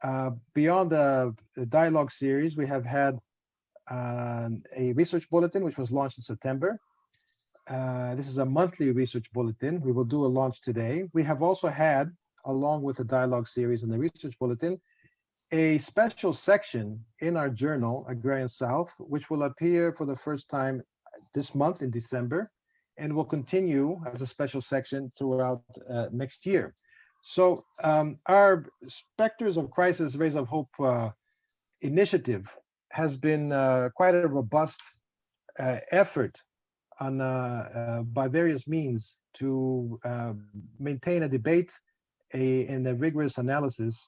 Beyond the dialogue series, we have had a research bulletin, which was launched in September. This is a monthly research bulletin. We will do a launch today. We have also had, along with the dialogue series and the research bulletin, a special section in our journal, Agrarian South, which will appear for the first time this month in December, and will continue as a special section throughout next year. So our Spectres of Crisis, Rays of Hope initiative has been quite a robust effort on by various means to maintain a debate and a rigorous analysis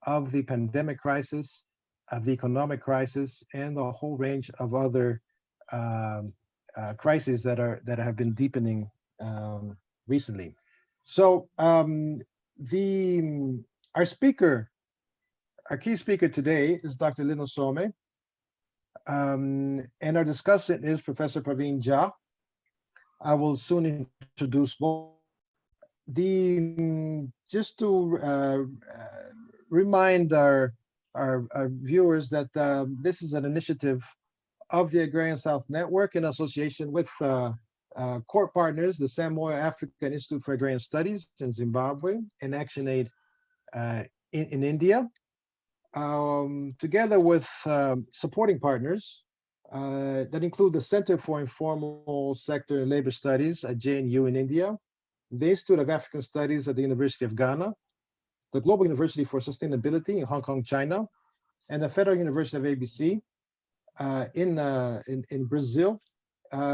of the pandemic crisis, of the economic crisis, and the whole range of other crises that have been deepening recently. So the our speaker, our key speaker today is Dr. Lino Some, and our discussant is Professor Praveen Jha. I will soon introduce both. Just to remind our viewers that this is an initiative of the Agrarian South Network in association with core partners, the Samoa African Institute for Agrarian Studies in Zimbabwe, and ActionAid in India, together with supporting partners that include the Center for Informal Sector and Labor Studies at JNU in India, the Institute of African Studies at the University of Ghana, the Global University for Sustainability in Hong Kong, China, and the Federal University of ABC in Brazil,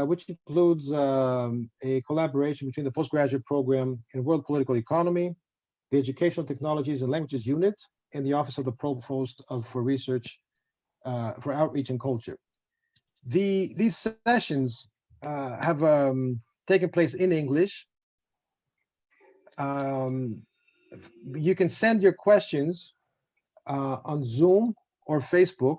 which includes a collaboration between the postgraduate program in World Political Economy, the Educational Technologies and Languages Unit, and the Office of the Provost for Research for Outreach and Culture. These sessions have taken place in English. You can send your questions on Zoom or Facebook,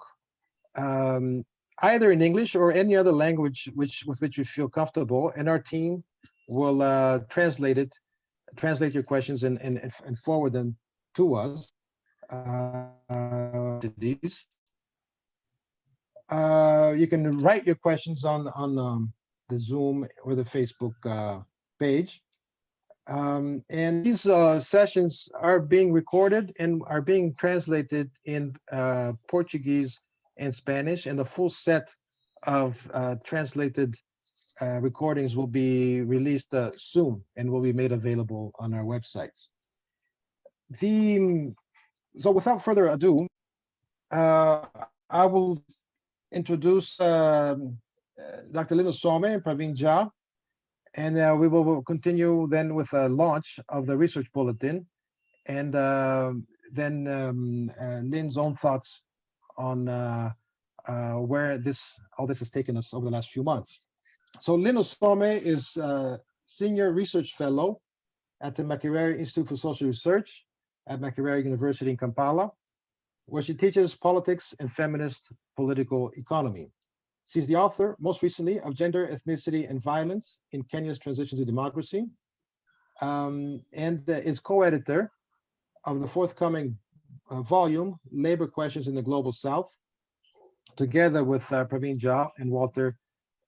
either in English or any other language with which you feel comfortable, and our team will translate your questions and forward them to us. You can write your questions on the Zoom or the Facebook page. And these sessions are being recorded and are being translated in Portuguese and Spanish, and the full set of translated recordings will be released soon and will be made available on our websites. So without further ado, I will introduce Dr. Lino Some and Praveen Jha, and we will continue then with a launch of the research bulletin, and then Lynn's own thoughts on where all this has taken us over the last few months. So Lino Some is Senior Research Fellow at the Makerere Institute for Social Research at Makerere University in Kampala, where she teaches politics and feminist political economy. She's the author, most recently, of Gender, Ethnicity, and Violence in Kenya's Transition to Democracy, and is co-editor of the forthcoming volume, Labor Questions in the Global South, together with Praveen Jha and Walter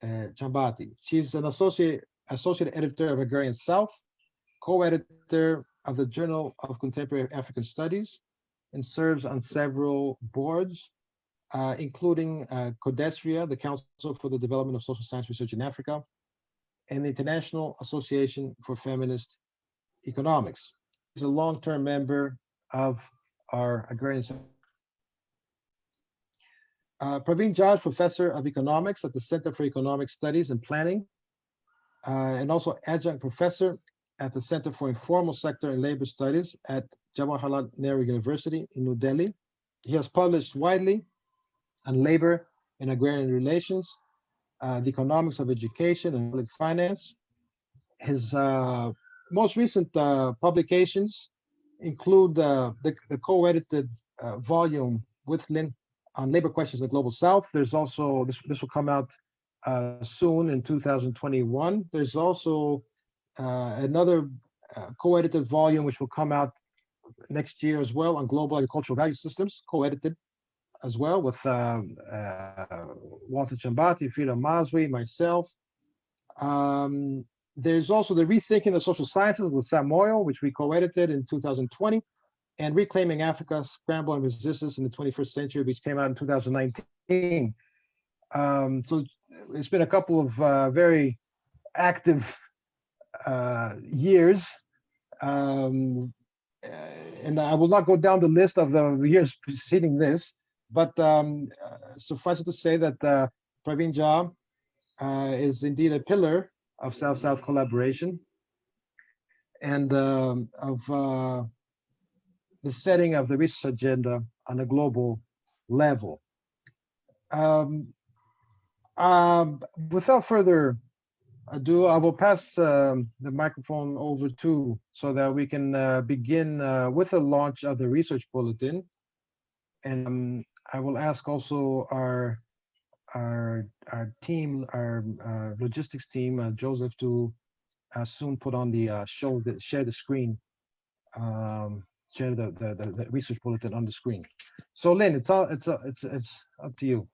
Chambati. She's an associate editor of Agrarian South, co-editor of the Journal of Contemporary African Studies, and serves on several boards, including CODESRIA, the Council for the Development of Social Science Research in Africa, and the International Association for Feminist Economics. He's a long-term member of our Agrarian South. Praveen Jha is Professor of Economics at the Center for Economic Studies and Planning, and also Adjunct Professor at the Center for Informal Sector and Labor Studies at Jawaharlal Nehru University in New Delhi. He has published widely on labor and agrarian relations, the economics of education and public finance. His most recent publications include the co-edited volume with Lynn on labor questions in the Global South. There's also, this will come out soon in 2021. There's also another co-edited volume which will come out next year as well on global agricultural value systems, co-edited as well with Walter Chambati, Frida Maswi, myself. There's also the Rethinking the Social Sciences with Sam Moyle, which we co-edited in 2020, and Reclaiming Africa, Scramble and Resistance in the 21st Century, which came out in 2019. So it's been a couple of very active years. And I will not go down the list of the years preceding this, but suffice it to say that Praveen Jha is indeed a pillar of South-South collaboration and of the setting of the research agenda on a global level. Without further ado, I will pass the microphone over to so that we can begin with the launch of the research bulletin. And I will ask also our team, our logistics team, Joseph, to soon put on the share the screen, share the research bulletin on the screen. So Lynn, it's up to you.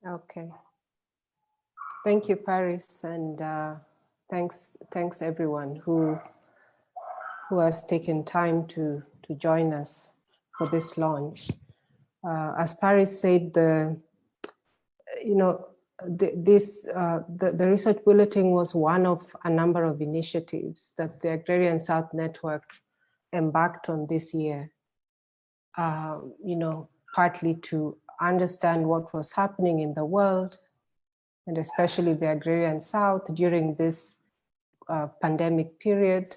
Okay. Thank you, Paris, and thanks everyone who has taken time to join us for this launch. As Paris said, the research bulletin was one of a number of initiatives that the Agrarian South Network embarked on this year. Partly to understand what was happening in the world, and especially the Agrarian South during this pandemic period.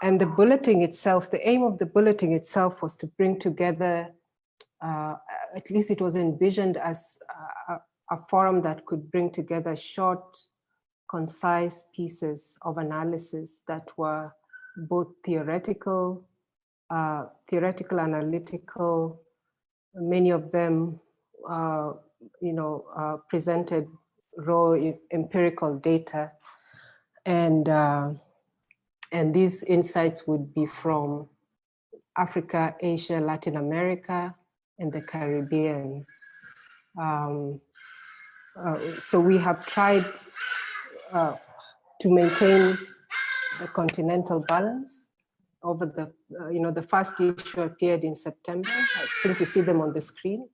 And the bulletin itself, the aim of the bulletin itself was to bring together, at least it was envisioned as a forum that could bring together short, concise pieces of analysis that were both theoretical, analytical, many of them presented raw empirical data, and these insights would be from Africa, Asia, Latin America, and the Caribbean. So we have tried to maintain the continental balance over the, the first issue appeared in September. I think you see them on the screen.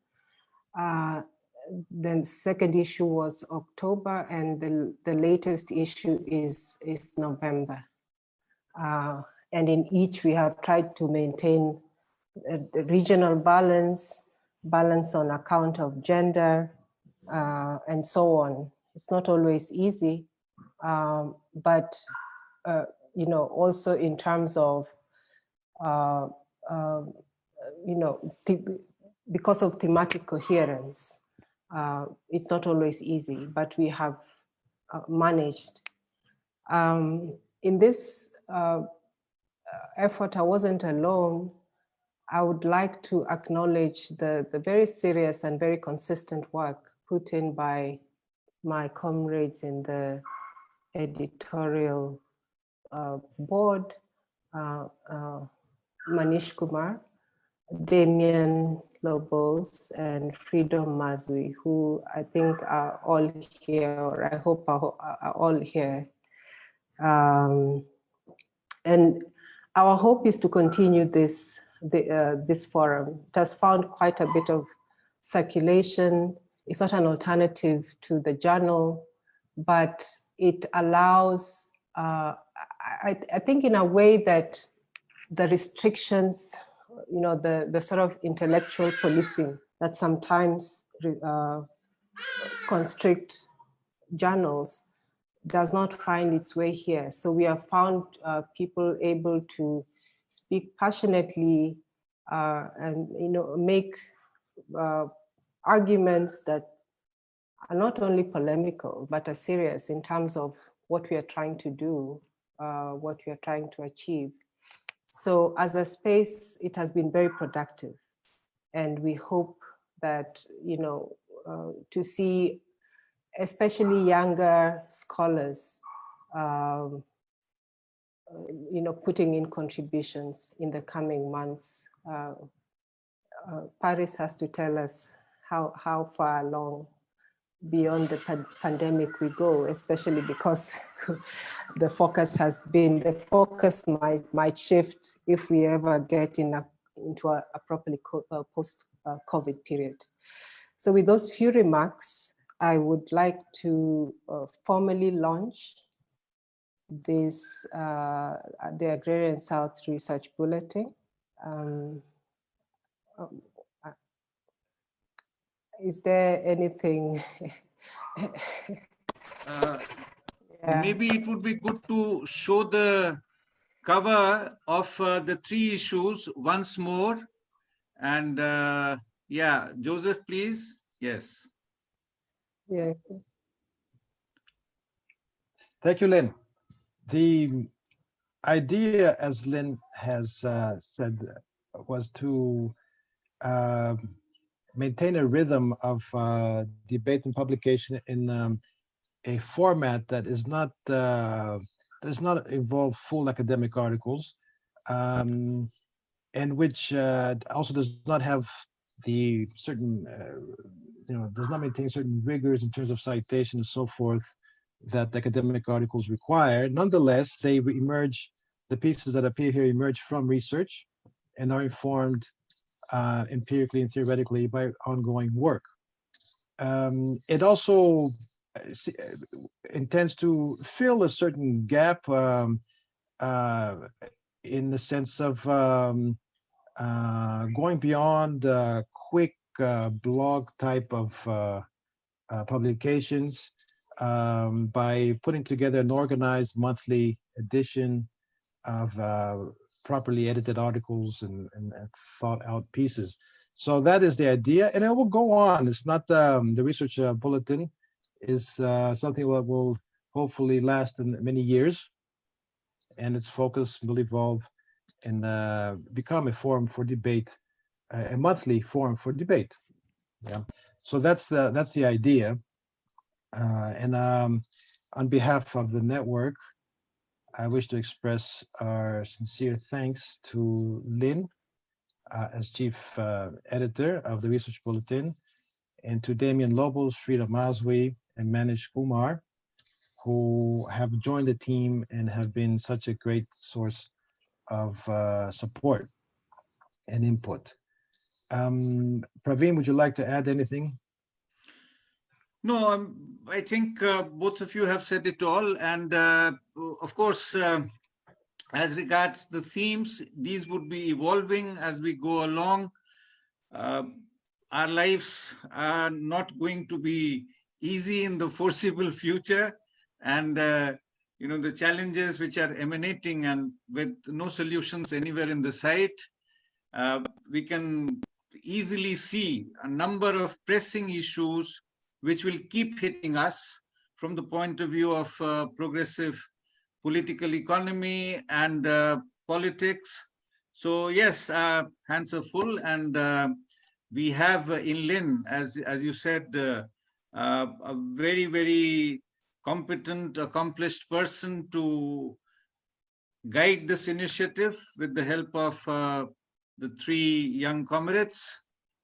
Then the second issue was October, and the latest issue is November. And in each, we have tried to maintain the regional balance on account of gender, and so on. It's not always easy, but also in terms of because of thematic coherence, it's not always easy, but we have managed. In this effort, I wasn't alone. I would like to acknowledge the very serious and very consistent work put in by my comrades in the editorial board, Manish Kumar, Damien Lobos, and Freedom Maswi, who I think are all here, or I hope are all here. And our hope is to continue this forum. It has found quite a bit of circulation. It's not an alternative to the journal, but it allows, I think in a way that the restrictions, the sort of intellectual policing that sometimes constrict journals does not find its way here. So we have found people able to speak passionately and make arguments that are not only polemical, but are serious in terms of what we are trying to do, what we are trying to achieve. So as a space, it has been very productive. And we hope that, to see especially younger scholars putting in contributions in the coming months. Paris has to tell us how far along beyond the pandemic we go, especially because the focus might shift if we ever get into a properly post-COVID period. So with those few remarks, I would like to formally launch this, the Agrarian South Research Bulletin. Is there anything? Maybe it would be good to show the cover of the three issues once more. And yeah, Joseph, please. Yes. Yeah. Thank you, Lynn. The idea, as Lynn has said, was to maintain a rhythm of debate and publication in a format that does not involve full academic articles, and which also does not have the certain, does not maintain certain rigors in terms of citation and so forth that academic articles require. Nonetheless, they emerge, the pieces that appear here emerge from research and are informed empirically and theoretically by ongoing work. It also intends to fill a certain gap in the sense of going beyond quick blog type of publications by putting together an organized monthly edition of properly edited articles and thought out pieces. So that is the idea, and it will go on. It's not the research bulletin is something that will hopefully last in many years, and its focus will evolve and become a forum for debate, a monthly forum for debate. Yeah. So that's the idea, and on behalf of the network, I wish to express our sincere thanks to Lynn as chief editor of the Research Bulletin, and to Damian Lobos, Frida Maswi, and Manish Kumar, who have joined the team and have been such a great source of support and input. Praveen, would you like to add anything? No, I think both of you have said it all. And of course, as regards the themes, these would be evolving as we go along. Our lives are not going to be easy in the foreseeable future. And, the challenges which are emanating and with no solutions anywhere in the sight, we can easily see a number of pressing issues which will keep hitting us from the point of view of progressive political economy and politics. So yes, hands are full, and we have in Lynn, as you said, a very, very competent, accomplished person to guide this initiative with the help of the three young comrades.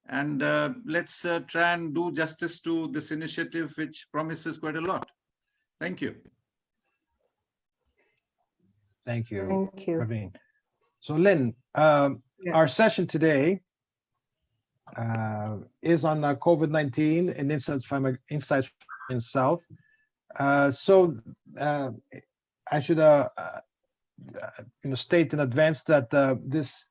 And let's try and do justice to this initiative, which promises quite a lot. Thank you. Thank you. Thank you. Praveen. So Lynn, our session today is on COVID-19 and insights from South. So I should state in advance that this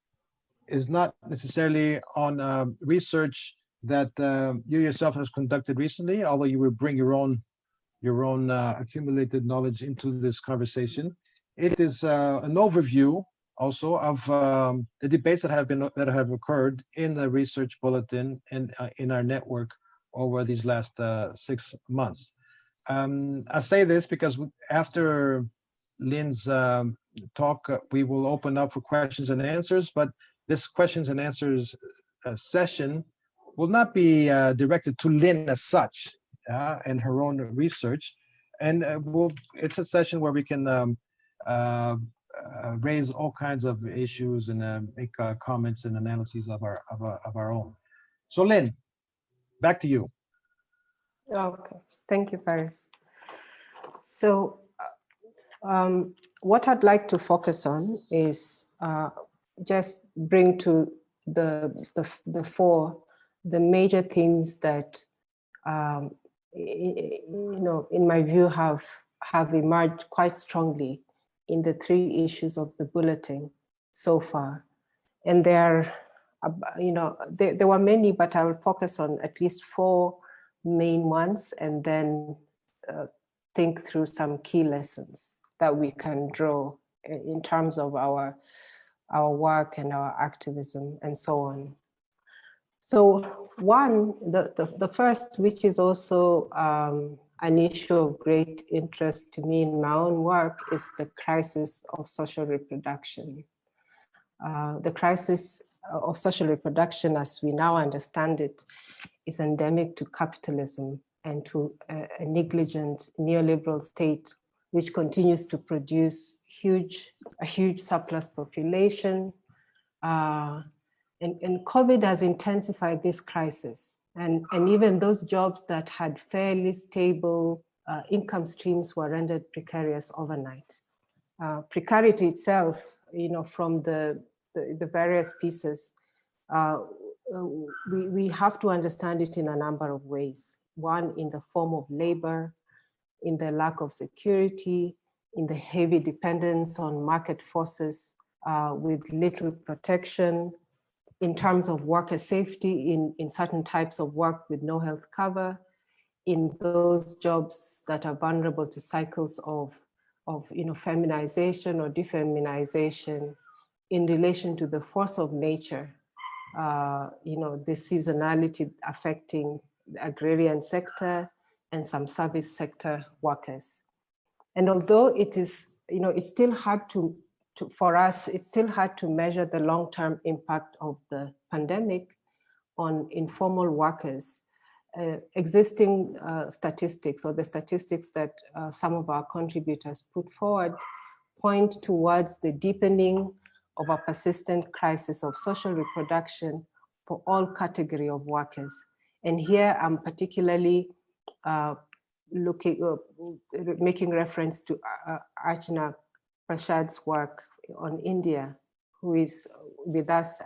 is not necessarily on research that you yourself has conducted recently, although you will bring your own accumulated knowledge into this conversation. It is an overview also of the debates that have occurred in the Research Bulletin and in our network over these last 6 months. I say this because after Lynn's talk, we will open up for questions and answers, but this questions and answers session will not be directed to Lynn as such and her own research. And it's a session where we can raise all kinds of issues and make comments and analyses of our own. So Lynn, back to you. Okay, thank you, Paris. So what I'd like to focus on is just bring to the fore the major themes that in my view have emerged quite strongly in the three issues of the bulletin so far. And there were many, but I will focus on at least four main ones, and then think through some key lessons that we can draw in terms of our work and our activism and so on. So one, the first, which is also an issue of great interest to me in my own work, is the crisis of social reproduction. The crisis of social reproduction, as we now understand it, is endemic to capitalism and to a negligent neoliberal state, which continues to produce a huge surplus population. And COVID has intensified this crisis. And even those jobs that had fairly stable income streams were rendered precarious overnight. Precarity itself, from the various pieces, we have to understand it in a number of ways. One, in the form of labor, in the lack of security, in the heavy dependence on market forces with little protection, in terms of worker safety, in certain types of work with no health cover, in those jobs that are vulnerable to cycles of feminization or defeminization, in relation to the force of nature, the seasonality affecting the agrarian sector and some service sector workers. And although it is, it's still hard for us, it's still hard to measure the long-term impact of the pandemic on informal workers. Existing statistics, or the statistics that some of our contributors put forward, point towards the deepening of a persistent crisis of social reproduction for all category of workers. And here I'm particularly making reference to Archana Prashad's work on India, who is with us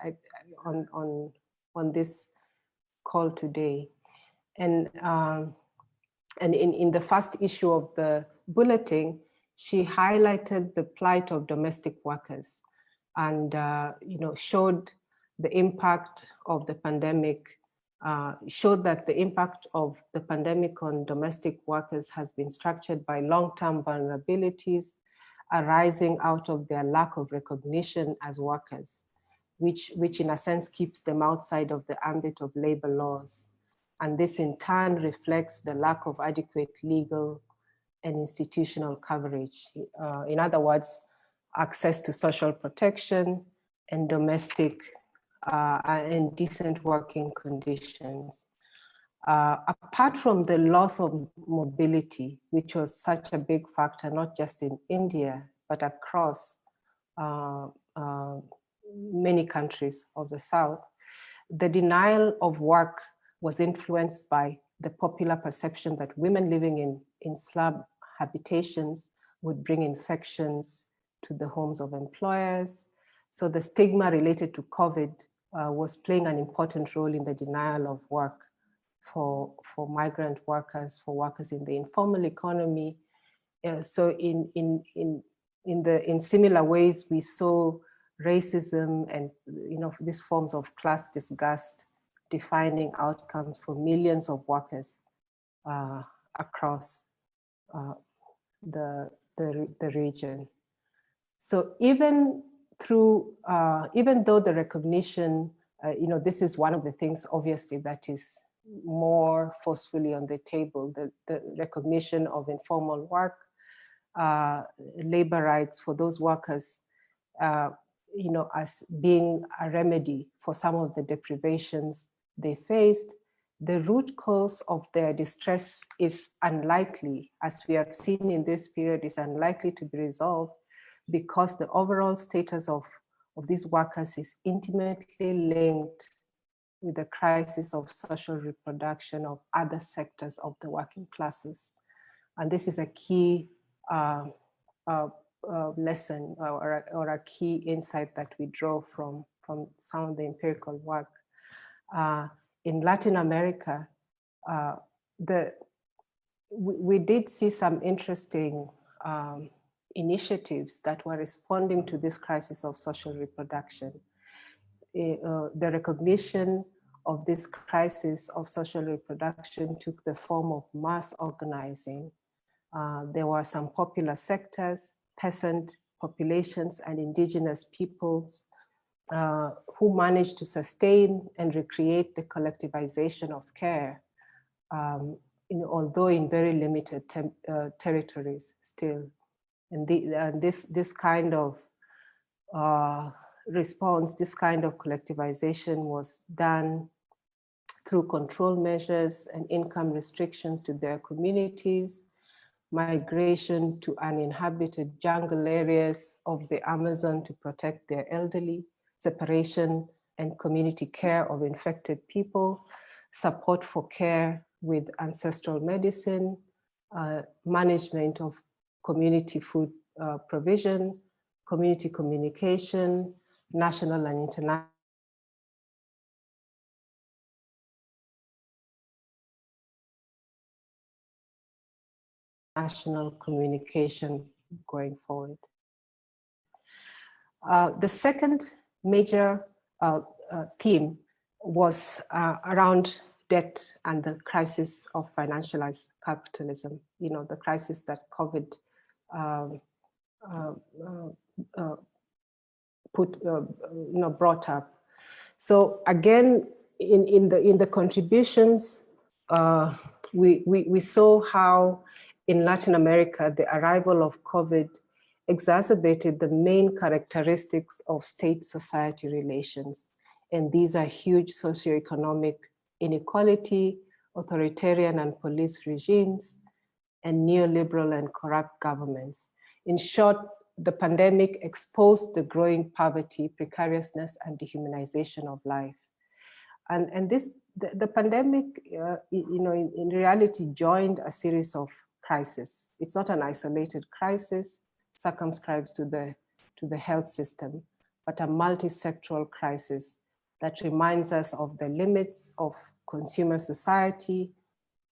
on this call today. And in the first issue of the bulletin, she highlighted the plight of domestic workers and showed the impact of the pandemic, showed that the impact of the pandemic on domestic workers has been structured by long-term vulnerabilities arising out of their lack of recognition as workers, which in a sense keeps them outside of the ambit of labor laws. And this in turn reflects the lack of adequate legal and institutional coverage. In other words, access to social protection and domestic and decent working conditions. Apart from the loss of mobility, which was such a big factor, not just in India, but across many countries of the South, the denial of work was influenced by the popular perception that women living in slum habitations would bring infections to the homes of employers. So the stigma related to COVID was playing an important role in the denial of work for migrant workers, for workers in the informal economy. So in similar ways, we saw racism and these forms of class disgust defining outcomes for millions of workers across the region. So even though the recognition, this is one of the things obviously that is more forcefully on the table, the recognition of informal work, labor rights for those workers, as being a remedy for some of the deprivations they faced. The root cause of their distress is unlikely, as we have seen in this period, is unlikely to be resolved because the overall status of these workers is intimately linked with the crisis of social reproduction of other sectors of the working classes. And this is a key lesson or a key insight that we draw from some of the empirical work. In Latin America, we did see some interesting initiatives that were responding to this crisis of social reproduction. The recognition of this crisis of social reproduction took the form of mass organizing. There were some popular sectors, peasant populations and indigenous peoples who managed to sustain and recreate the collectivization of care, although in very limited territories still. And this kind of response, this kind of collectivization was done through control measures and income restrictions to their communities, migration to uninhabited jungle areas of the Amazon to protect their elderly, separation and community care of infected people, support for care with ancestral medicine, management of community food provision, community communication, national and international communication going forward. The second major theme was around debt and the crisis of financialized capitalism, the crisis that COVID brought up. So again, in the contributions, we saw how in Latin America, the arrival of COVID exacerbated the main characteristics of state-society relations. And these are huge socioeconomic inequality, authoritarian and police regimes, and neoliberal and corrupt governments. In short, the pandemic exposed the growing poverty, precariousness, and dehumanization of life. And the pandemic, in reality, joined a series of crises. It's not an isolated crisis circumscribed to the health system, but a multi-sectoral crisis that reminds us of the limits of consumer society,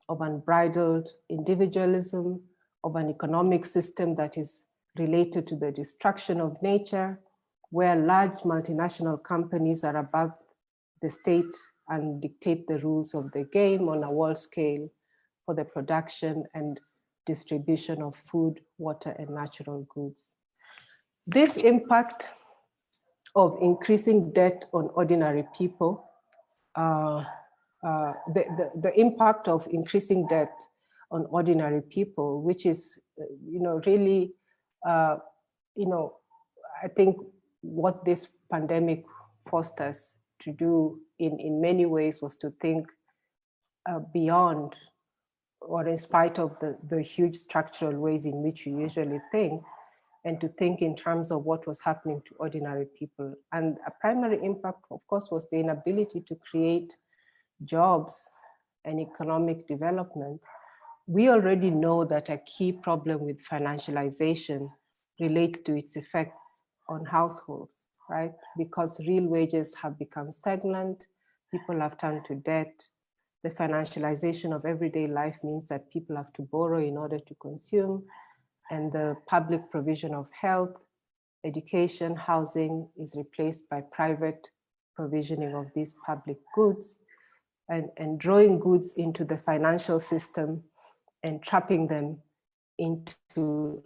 of unbridled individualism, of an economic system that is related to the destruction of nature, where large multinational companies are above the state and dictate the rules of the game on a world scale for the production and distribution of food, water, and natural goods. This impact of increasing debt on ordinary people, the impact of increasing debt on ordinary people, which is, really, I think what this pandemic forced us to do in many ways was to think beyond, or in spite of the huge structural ways in which we usually think, and to think in terms of what was happening to ordinary people. And a primary impact, of course, was the inability to create jobs and economic development. We already know that a key problem with financialization relates to its effects on households, right? Because real wages have become stagnant, people have turned to debt. The financialization of everyday life means that people have to borrow in order to consume, and the public provision of health, education, housing is replaced by private provisioning of these public goods, and drawing goods into the financial system and trapping them into,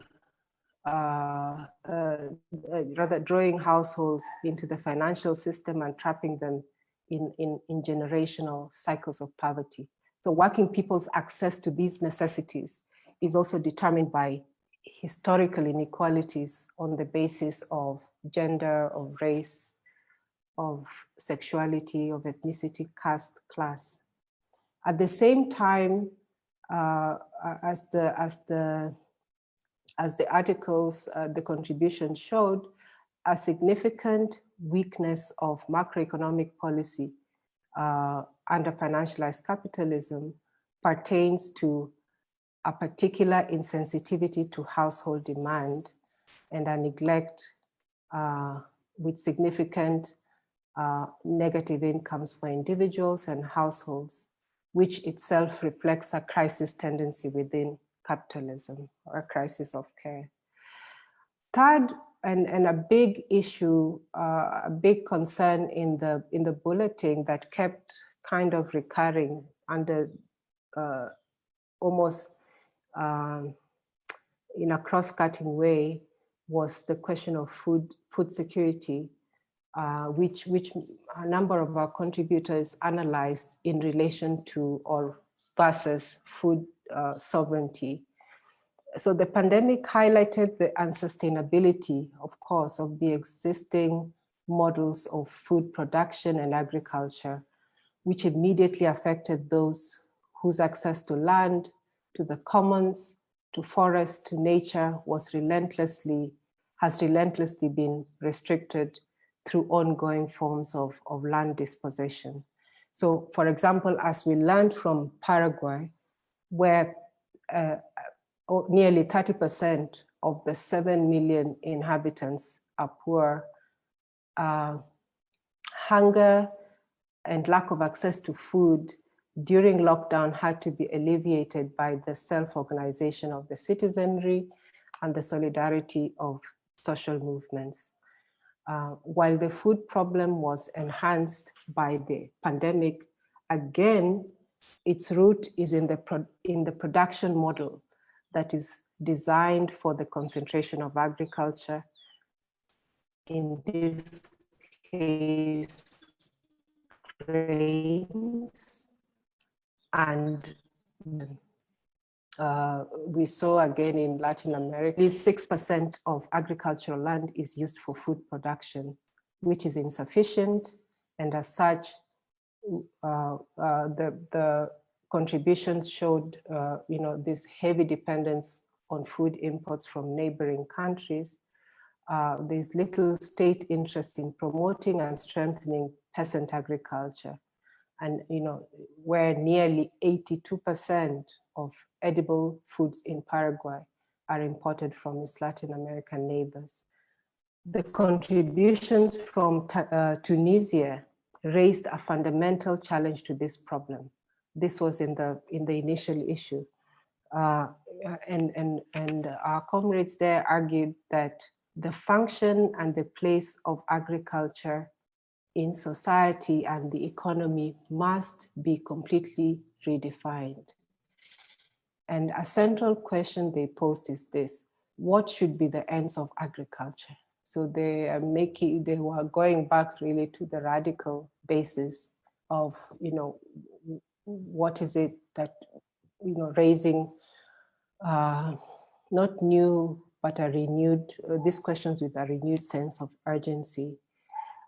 rather drawing households into the financial system and trapping them in generational cycles of poverty. So working people's access to these necessities is also determined by historical inequalities on the basis of gender, of race, of sexuality, of ethnicity, caste, class. At the same time, as the as the articles, the contribution showed, a significant weakness of macroeconomic policy under financialized capitalism pertains to a particular insensitivity to household demand and a neglect with significant negative incomes for individuals and households, which itself reflects a crisis tendency within capitalism, or a crisis of care. Third, and a big issue, a big concern in the bulletin that kept kind of recurring under almost in a cross-cutting way, was the question of food security, which a number of our contributors analyzed in relation to or versus food sovereignty. So the pandemic highlighted the unsustainability, of course, of the existing models of food production and agriculture, which immediately affected those whose access to land, to the commons, to forests, to nature has relentlessly been restricted through ongoing forms of land dispossession. So, for example, as we learned from Paraguay, where nearly 30% of the 7 million inhabitants are poor, hunger and lack of access to food during lockdown had to be alleviated by the self-organization of the citizenry and the solidarity of social movements. While the food problem was enhanced by the pandemic, again, its root is in the production model that is designed for the concentration of agriculture, in this case, grains, and we saw again in Latin America, 6% of agricultural land is used for food production, which is insufficient, and as such, the contributions showed, this heavy dependence on food imports from neighboring countries. There's little state interest in promoting and strengthening peasant agriculture, and where nearly 82% of edible foods in Paraguay are imported from its Latin American neighbors. The contributions from Tunisia raised a fundamental challenge to this problem. This was in the initial issue, and our comrades there argued that the function and the place of agriculture in society and the economy must be completely redefined. And a central question they posed is this: what should be the ends of agriculture? So they were going back really to the radical basis of, what is it that, raising not new, but a renewed, these questions with a renewed sense of urgency.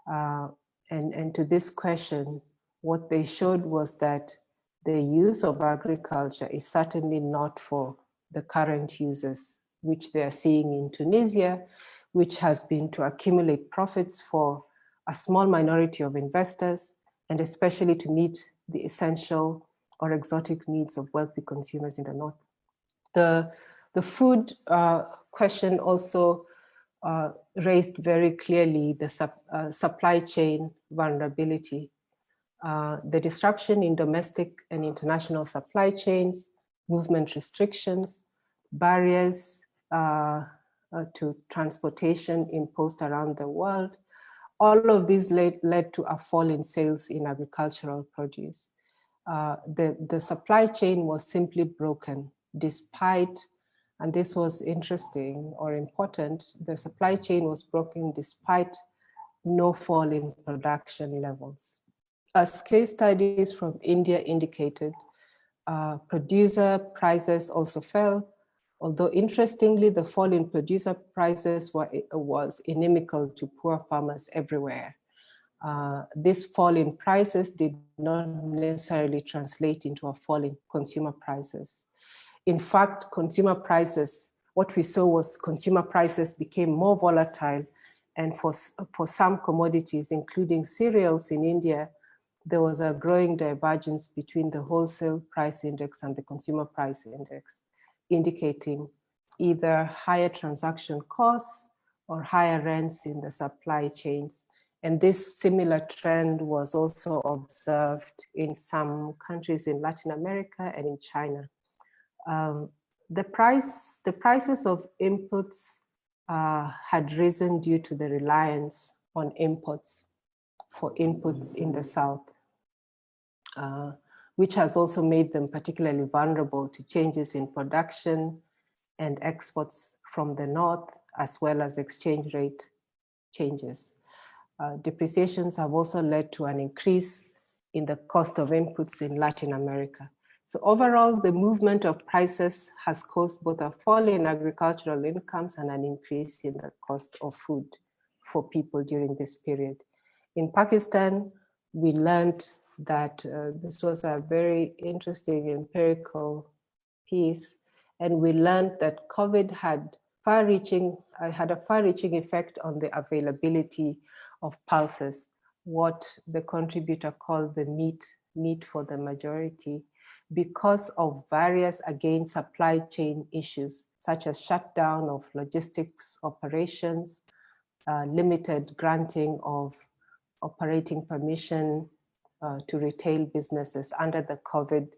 And to this question, what they showed was that the use of agriculture is certainly not for the current users, which they are seeing in Tunisia, which has been to accumulate profits for a small minority of investors, and especially to meet the essential or exotic needs of wealthy consumers in the north. The food question also raised very clearly the supply chain vulnerability, the disruption in domestic and international supply chains, movement restrictions, barriers to transportation imposed around the world. All of these led to a fall in sales in agricultural produce. The supply chain was simply broken despite, and this was interesting or important, the supply chain was broken despite no fall in production levels. As case studies from India indicated, producer prices also fell, although interestingly, the fall in producer prices was inimical to poor farmers everywhere. This fall in prices did not necessarily translate into a fall in consumer prices. In fact, consumer prices what we saw was consumer prices became more volatile. And for some commodities, including cereals in India, there was a growing divergence between the wholesale price index and the consumer price index, indicating either higher transaction costs or higher rents in the supply chains. And this similar trend was also observed in some countries in Latin America and in China. The prices of inputs had risen due to the reliance on imports for inputs in the South, which has also made them particularly vulnerable to changes in production and exports from the North, as well as exchange rate changes. Depreciations have also led to an increase in the cost of inputs in Latin America. So overall, the movement of prices has caused both a fall in agricultural incomes and an increase in the cost of food for people during this period. In Pakistan, we learned that this was a very interesting empirical piece, and we learned that COVID had a far-reaching effect on the availability of pulses, what the contributor called the meat for the majority, because of various, again, supply chain issues, such as shutdown of logistics operations, limited granting of operating permission to retail businesses under the COVID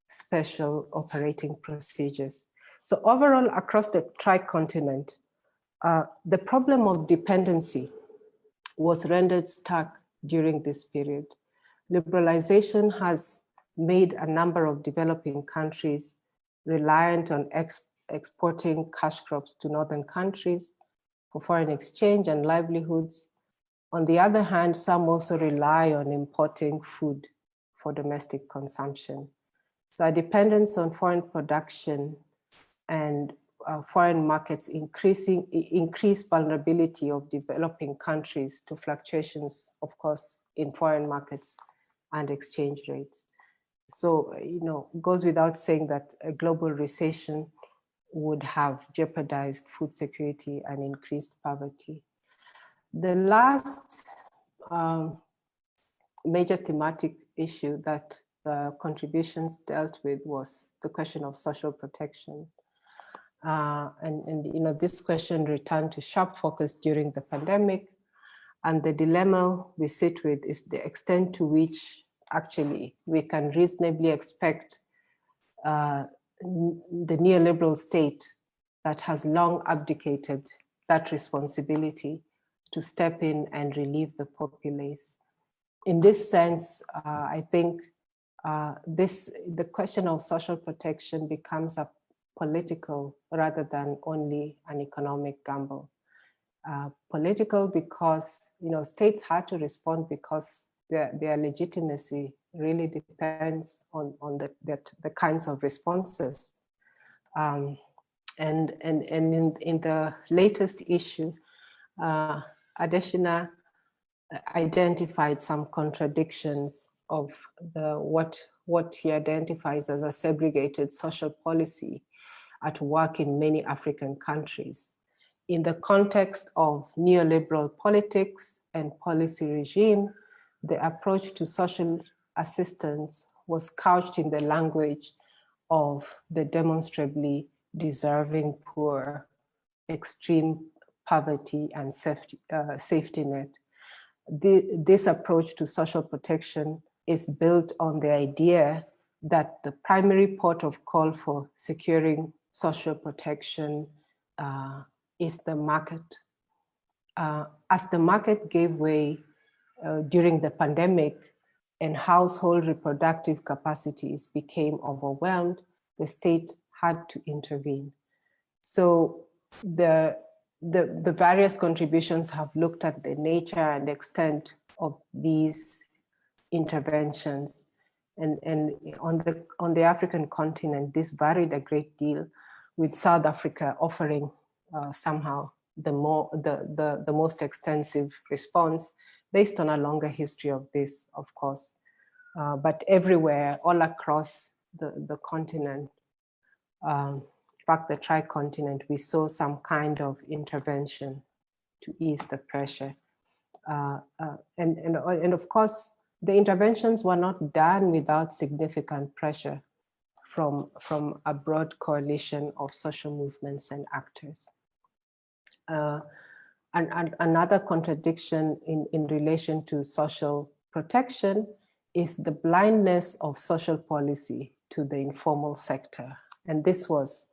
special operating procedures. So overall, across the tricontinent, the problem of dependency was rendered stark during this period. Liberalization has made a number of developing countries reliant on exporting cash crops to northern countries for foreign exchange and livelihoods. On the other hand, some also rely on importing food for domestic consumption. So our dependence on foreign production and foreign markets increase vulnerability of developing countries to fluctuations, of course, in foreign markets and exchange rates. So, goes without saying that a global recession would have jeopardized food security and increased poverty. The last major thematic issue that the contributions dealt with was the question of social protection. This question returned to sharp focus during the pandemic, and the dilemma we sit with is the extent to which actually we can reasonably expect the neoliberal state that has long abdicated that responsibility to step in and relieve the populace. In this sense, I think the question of social protection becomes a political rather than only an economic gamble. Political because states had to respond because their legitimacy really depends on the kinds of responses. And in the latest issue, Adeshina identified some contradictions of what he identifies as a segregated social policy at work in many African countries. In the context of neoliberal politics and policy regime, the approach to social assistance was couched in the language of the demonstrably deserving poor, extreme poverty, and safety net. This approach to social protection is built on the idea that the primary port of call for securing social protection is the market. As the market gave way during the pandemic and household reproductive capacities became overwhelmed, the state had to intervene. So the various contributions have looked at the nature and extent of these interventions. And on the African continent, this varied a great deal, with South Africa offering somehow the most extensive response based on a longer history of this, of course. But everywhere, all across the continent, fact, the tri-continent, we saw some kind of intervention to ease the pressure. And of course, the interventions were not done without significant pressure from a broad coalition of social movements and actors. And another contradiction in relation to social protection is the blindness of social policy to the informal sector. And this was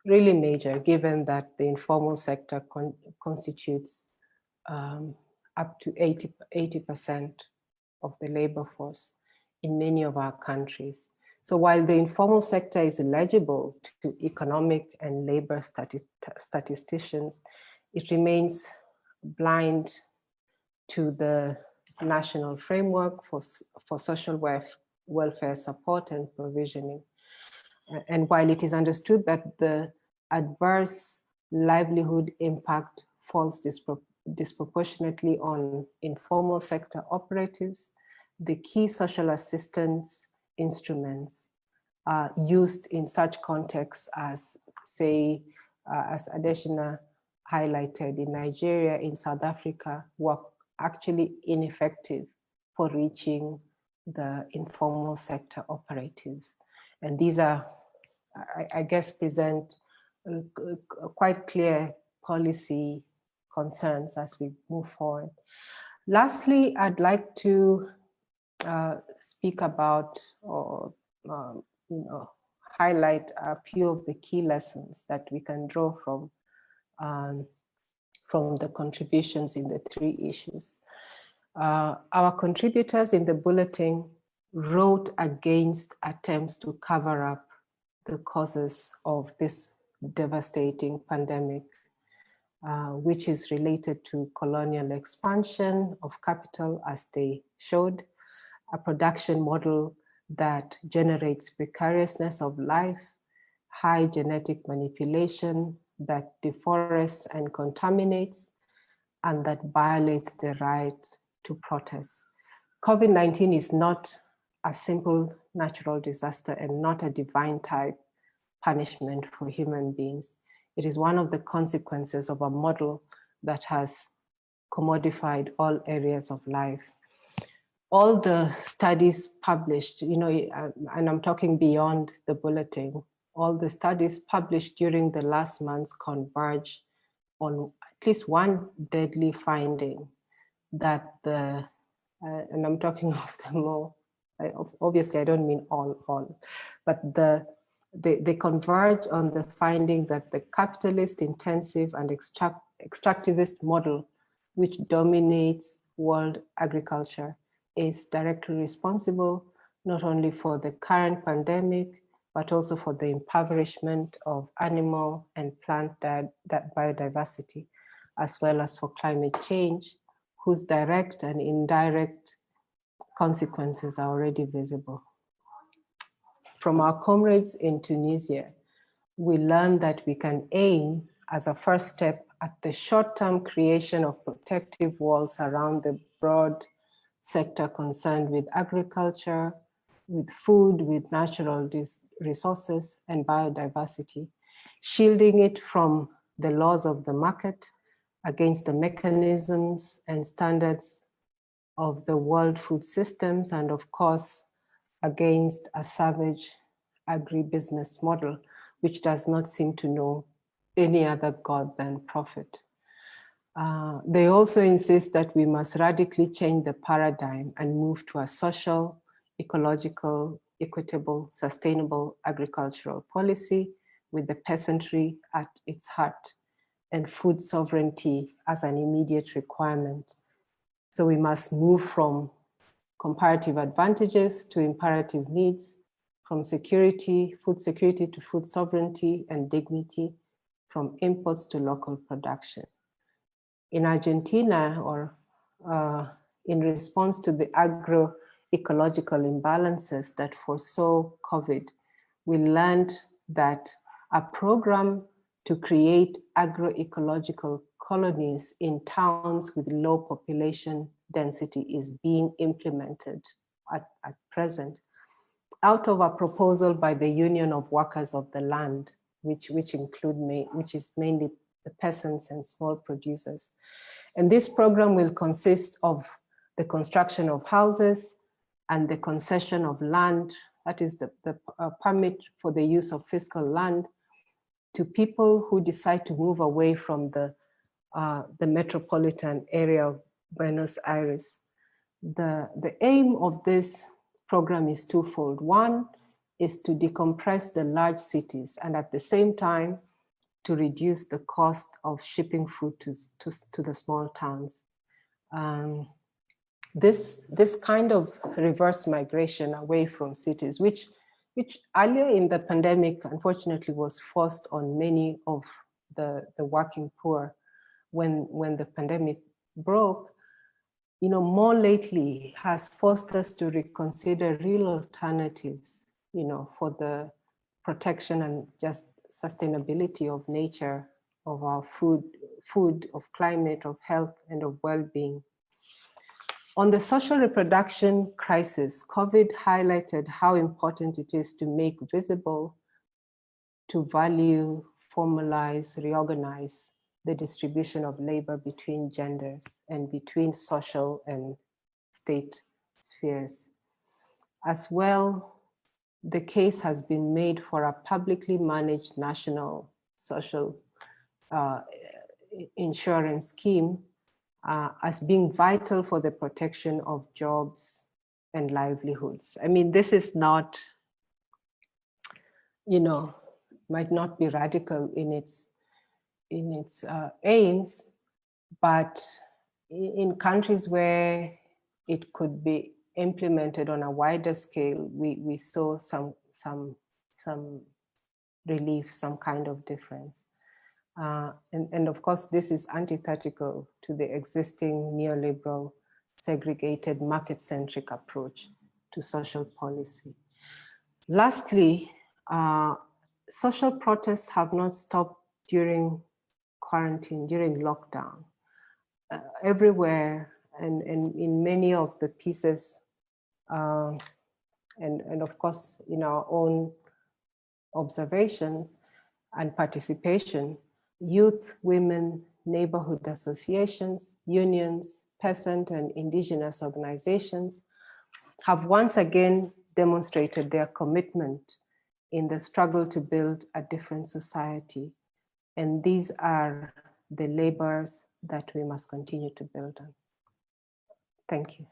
really major, given that the informal sector constitutes up to 80% of the labor force in many of our countries. So while the informal sector is eligible to economic and labor statisticians, it remains blind to the national framework for social welfare support and provisioning. And while it is understood that the adverse livelihood impact falls disproportionately on informal sector operatives, the key social assistance instruments used in such contexts as, say, as Adeshina highlighted, in Nigeria, in South Africa, were actually ineffective for reaching the informal sector operatives. And these are, I guess, present quite clear policy concerns as we move forward. Lastly, I'd like to speak about or highlight a few of the key lessons that we can draw from the contributions in the three issues. Our contributors in the bulletin wrote against attempts to cover up the causes of this devastating pandemic, which is related to colonial expansion of capital, as they showed, a production model that generates precariousness of life, high genetic manipulation that deforests and contaminates, and that violates the right to protest. COVID-19 is not a simple natural disaster and not a divine type punishment for human beings. It is one of the consequences of a model that has commodified all areas of life. All the studies published, and I'm talking beyond the bulletin, all the studies published during the last months converge on at least one deadly finding, that and I'm talking of them all, obviously I don't mean all, but they converge on the finding that the capitalist intensive and extractivist model, which dominates world agriculture, is directly responsible not only for the current pandemic, but also for the impoverishment of animal and plant biodiversity, as well as for climate change, whose direct and indirect consequences are already visible. From our comrades in Tunisia, we learned that we can aim as a first step at the short-term creation of protective walls around the broad sector concerned with agriculture, with food, with natural resources and biodiversity, shielding it from the laws of the market against the mechanisms and standards of the world food systems, and of course, against a savage agribusiness model, which does not seem to know any other God than profit. They also insist that we must radically change the paradigm and move to a social, ecological, equitable, sustainable agricultural policy with the peasantry at its heart and food sovereignty as an immediate requirement. So we must move from comparative advantages to imperative needs, from security, food security to food sovereignty and dignity, from imports to local production. In Argentina, or in response to the agroecological imbalances that foresaw COVID, we learned that a program to create agroecological colonies in towns with low population density is being implemented at present out of a proposal by the Union of Workers of the Land, which is mainly the peasants and small producers. And this program will consist of the construction of houses and the concession of land, that is the permit for the use of fiscal land, to people who decide to move away from the metropolitan area of Buenos Aires. The aim of this program is twofold. One is to decompress the large cities and at the same time to reduce the cost of shipping food to the small towns. This kind of reverse migration away from cities, which earlier in the pandemic, unfortunately, was forced on many of the working poor when the pandemic broke, more lately has forced us to reconsider real alternatives, for the protection and just sustainability of nature, of our food, of climate, of health, and of well-being. On the social reproduction crisis, COVID highlighted how important it is to make visible, to value, formalize, reorganize the distribution of labor between genders and between social and state spheres. As well, the case has been made for a publicly managed national social insurance scheme as being vital for the protection of jobs and livelihoods. I mean, this is not, might not be radical in its aims, but in countries where it could be implemented on a wider scale, we saw some relief, some kind of difference. And of course, this is antithetical to the existing neoliberal, segregated, market-centric approach to social policy. Lastly, social protests have not stopped during quarantine, during lockdown. Everywhere and in many of the pieces, and of course in our own observations and participation, youth, women, neighborhood associations, unions, peasant and indigenous organizations have once again demonstrated their commitment in the struggle to build a different society. And these are the labors that we must continue to build on. Thank you.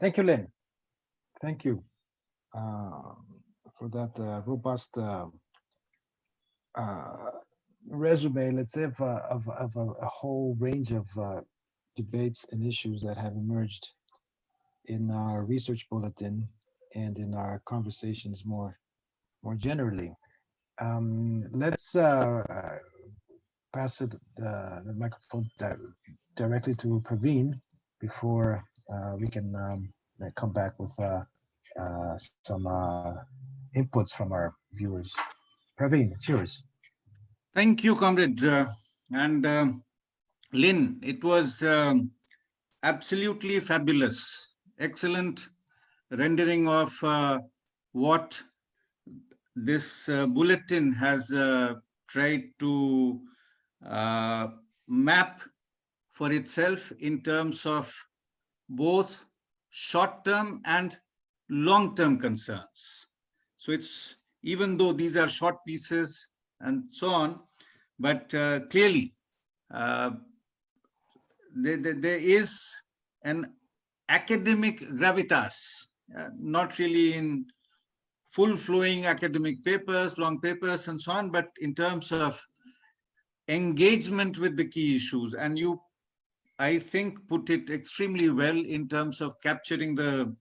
Thank you, Lynn. Thank you for that robust resume, let's say, of a whole range of debates and issues that have emerged in our research bulletin and in our conversations more generally. Let's pass the microphone directly to Praveen before we can come back with some inputs from our viewers. Praveen, it's yours. Thank you, comrade. And Lynn, it was absolutely fabulous. Excellent rendering of what this bulletin has tried to map for itself in terms of both short-term and long-term concerns. So it's, even though these are short pieces and so on, but clearly there is an academic gravitas, not really in full-flowing academic papers, long papers and so on, but in terms of engagement with the key issues. And you, I think, put it extremely well in terms of capturing the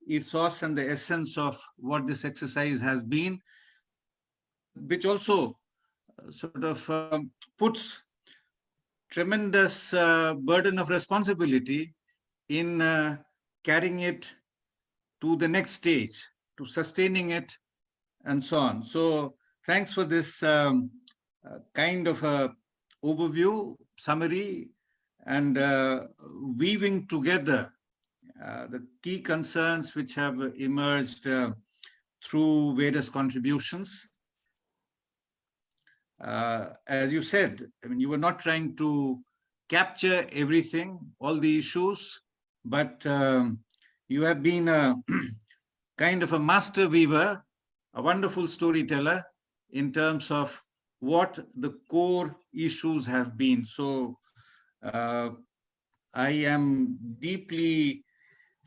ethos and the essence of what this exercise has been, which also sort of puts tremendous burden of responsibility in carrying it to the next stage, to sustaining it, and so on. So thanks for this kind of a overview, summary, and weaving together the key concerns which have emerged through various contributions. As you said, I mean, you were not trying to capture everything, all the issues, but you have been a kind of a master weaver, a wonderful storyteller in terms of what the core issues have been. So I am deeply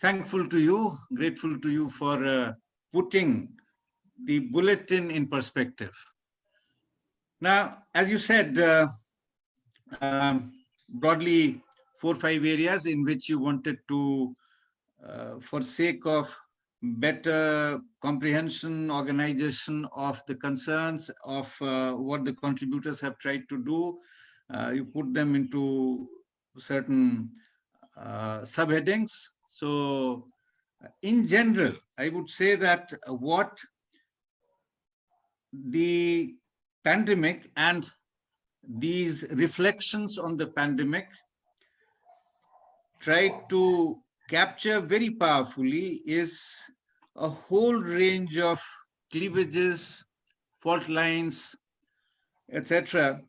thankful to you, grateful to you for putting the bulletin in perspective. Now, as you said, broadly 4 or 5 areas in which you wanted to, for sake of better comprehension, organization of the concerns of what the contributors have tried to do, you put them into certain subheadings. So in general, I would say that what the pandemic and these reflections on the pandemic tried to capture very powerfully is a whole range of cleavages, fault lines, etc.,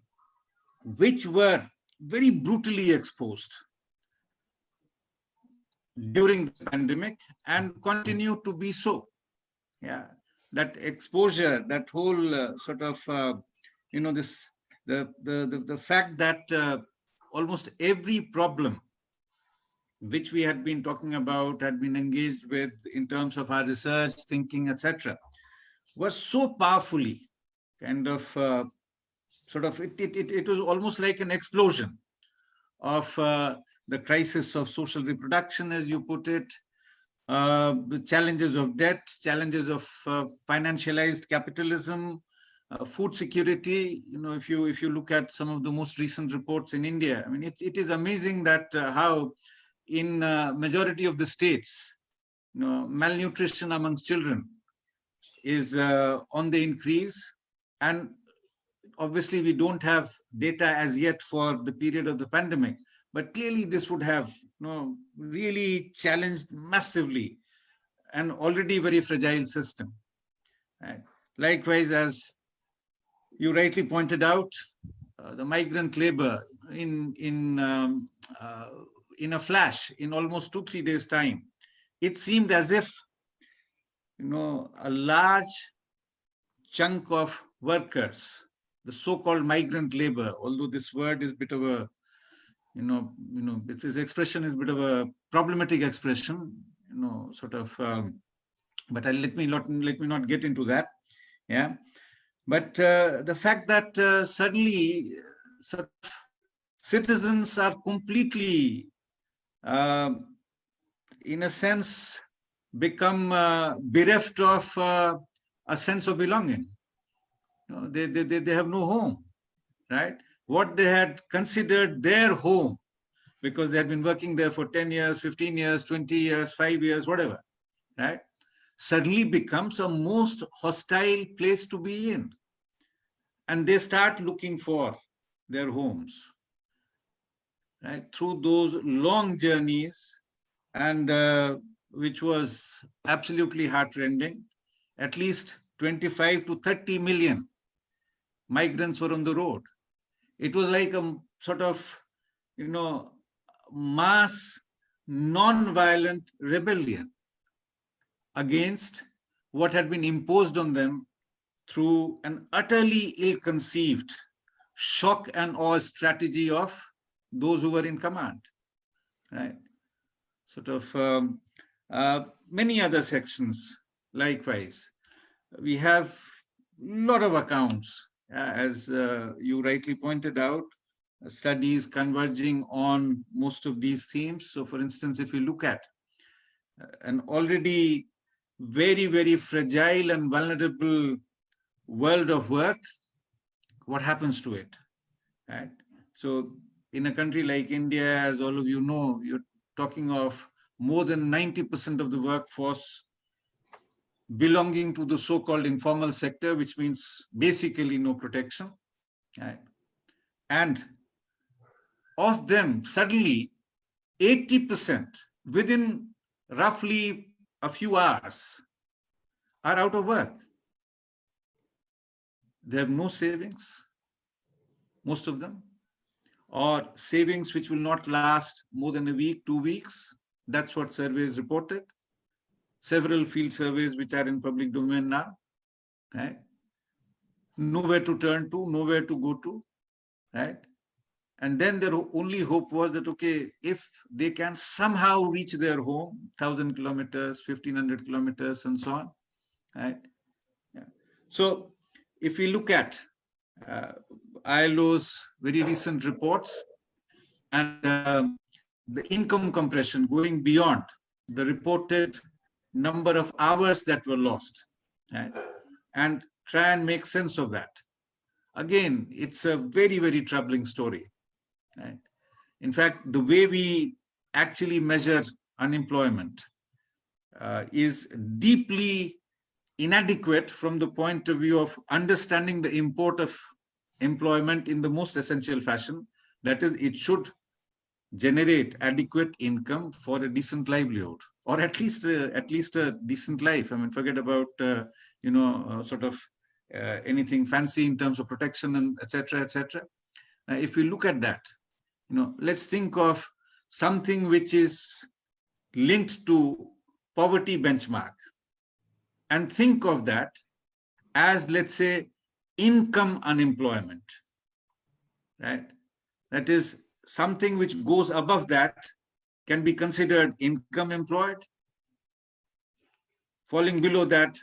which were very brutally exposed during the pandemic and continue to be so. Yeah, that exposure, that whole sort of, this the fact that almost every problem which we had been talking about, had been engaged with in terms of our research, thinking, etc., was so powerfully kind of it was almost like an explosion of the crisis of social reproduction, as you put it, the challenges of debt, challenges of financialized capitalism, food security. If you look at some of the most recent reports in India, I mean, it is amazing that how in majority of the states, malnutrition amongst children is on the increase. And obviously we don't have data as yet for the period of the pandemic, but clearly this would have really challenged massively an already very fragile system. Right? Likewise, as you rightly pointed out, the migrant labor in a flash, in almost 2-3 days' time, it seemed as if a large chunk of workers, the so-called migrant labor, although this word is a bit of a, its expression is a bit of a problematic expression, but let me not get into that. Yeah, but the fact that suddenly citizens are completely, in a sense, become bereft of a sense of belonging. They have no home, right? What they had considered their home, because they had been working there for 10 years, 15 years, 20 years, 5 years, whatever, right? Suddenly becomes a most hostile place to be in. And they start looking for their homes, right? Through those long journeys, and which was absolutely heartrending. At least 25 to 30 million migrants were on the road. It was like a sort of, mass non-violent rebellion against what had been imposed on them through an utterly ill-conceived shock and awe strategy of those who were in command, right? Sort of many other sections, likewise. We have a lot of accounts, as you rightly pointed out, studies converging on most of these themes. So for instance, if you look at an already very, very fragile and vulnerable world of work, what happens to it, right? So in a country like India, as all of you know, you're talking of more than 90% of the workforce belonging to the so-called informal sector, which means basically no protection, right? And of them, suddenly 80% within roughly a few hours are out of work. They have no savings, most of them, or savings which will not last more than a week, 2 weeks. That's what surveys reported. Several field surveys which are in public domain now, right? Nowhere to turn to, nowhere to go to, right? And then their only hope was that, okay, if they can somehow reach their home, 1,000 kilometers, 1,500 kilometers, and so on, right? Yeah. So if we look at ILO's very recent reports and the income compression going beyond the reported number of hours that were lost, right? And try and make sense of that. Again, it's a very, very troubling story. Right? In fact, the way we actually measure unemployment is deeply inadequate from the point of view of understanding the import of employment in the most essential fashion. That is, it should generate adequate income for a decent livelihood, or at least a decent life. I mean, forget about anything fancy in terms of protection and etc. etc. If we look at that, let's think of something which is linked to poverty benchmark, and think of that as, let's say, income unemployment, right? That is, something which goes above that can be considered income employed. Falling below that,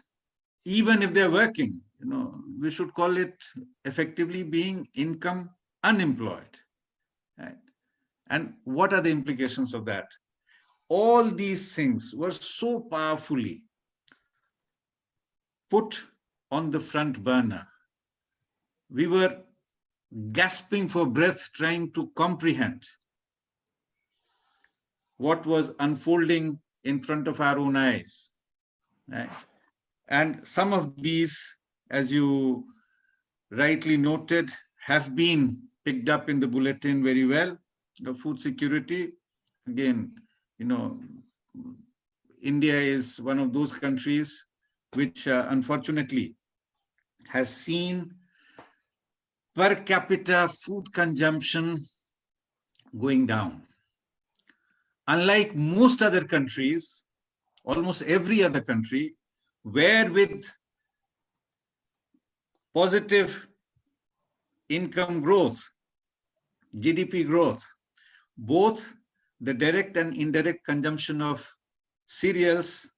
even if they're working, we should call it effectively being income unemployed, right? And what are the implications of that? All these things were so powerfully put on the front burner. We were gasping for breath trying to comprehend what was unfolding in front of our own eyes, right? And some of these, as you rightly noted, have been picked up in the bulletin very well. The food security, again, India is one of those countries which unfortunately has seen per capita food consumption going down. Unlike most other countries, almost every other country, where with positive income growth, GDP growth, both the direct and indirect consumption of cereals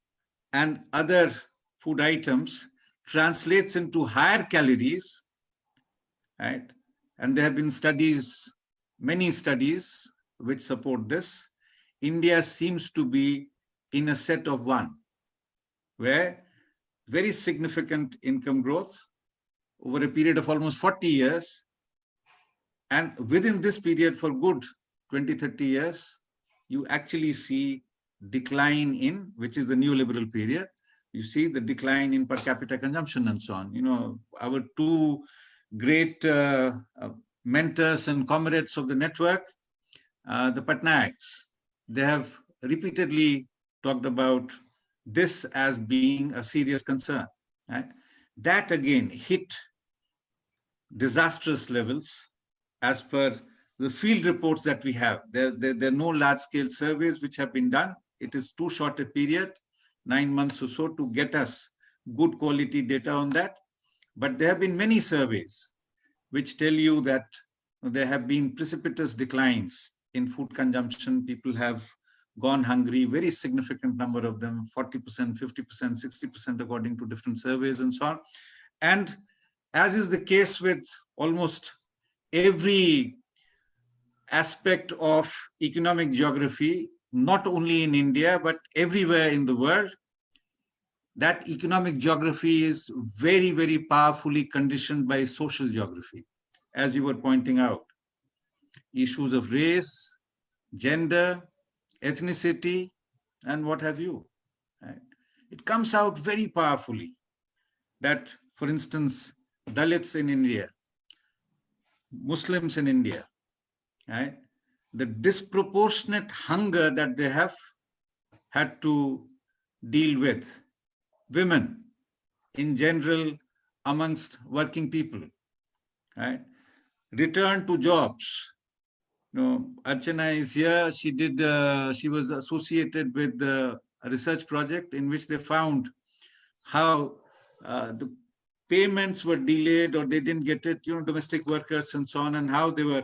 and other food items translates into higher calories, right? And there have been studies, many studies, which support this. India seems to be in a set of one, where very significant income growth over a period of almost 40 years. And within this period, for good 20, 30 years, you actually see decline in, which is the neoliberal period, you see the decline in per capita consumption and so on. Our two great mentors and comrades of the network, the Patnaiks, they have repeatedly talked about this as being a serious concern, right? That again hit disastrous levels as per the field reports that we have. There are no large-scale surveys which have been done. It is too short a period, 9 months or so, to get us good quality data on that. But there have been many surveys which tell you that there have been precipitous declines in food consumption. People have gone hungry, very significant number of them, 40%, 50%, 60%, according to different surveys and so on. And as is the case with almost every aspect of economic geography, not only in India, but everywhere in the world, that economic geography is very, very powerfully conditioned by social geography, as you were pointing out. Issues of race, gender, ethnicity, and what have you. Right? It comes out very powerfully that, for instance, Dalits in India, Muslims in India, right? The disproportionate hunger that they have had to deal with women in general amongst working people, right? Return to jobs. Archana is here. She was associated with a research project in which they found how the payments were delayed or they didn't get it, domestic workers and so on, and how they were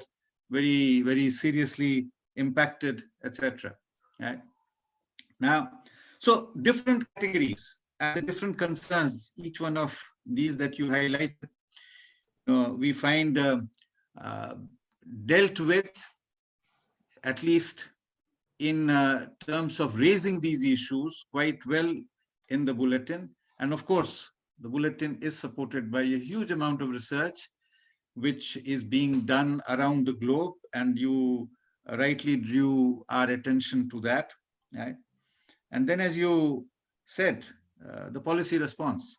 very, very seriously impacted, etc. Right? Now, so different categories and the different concerns, each one of these that you highlighted, we find dealt with, at least in terms of raising these issues, quite well in the bulletin. And of course, the bulletin is supported by a huge amount of research, which is being done around the globe. And you rightly drew our attention to that. Right? And then, as you said, the policy response.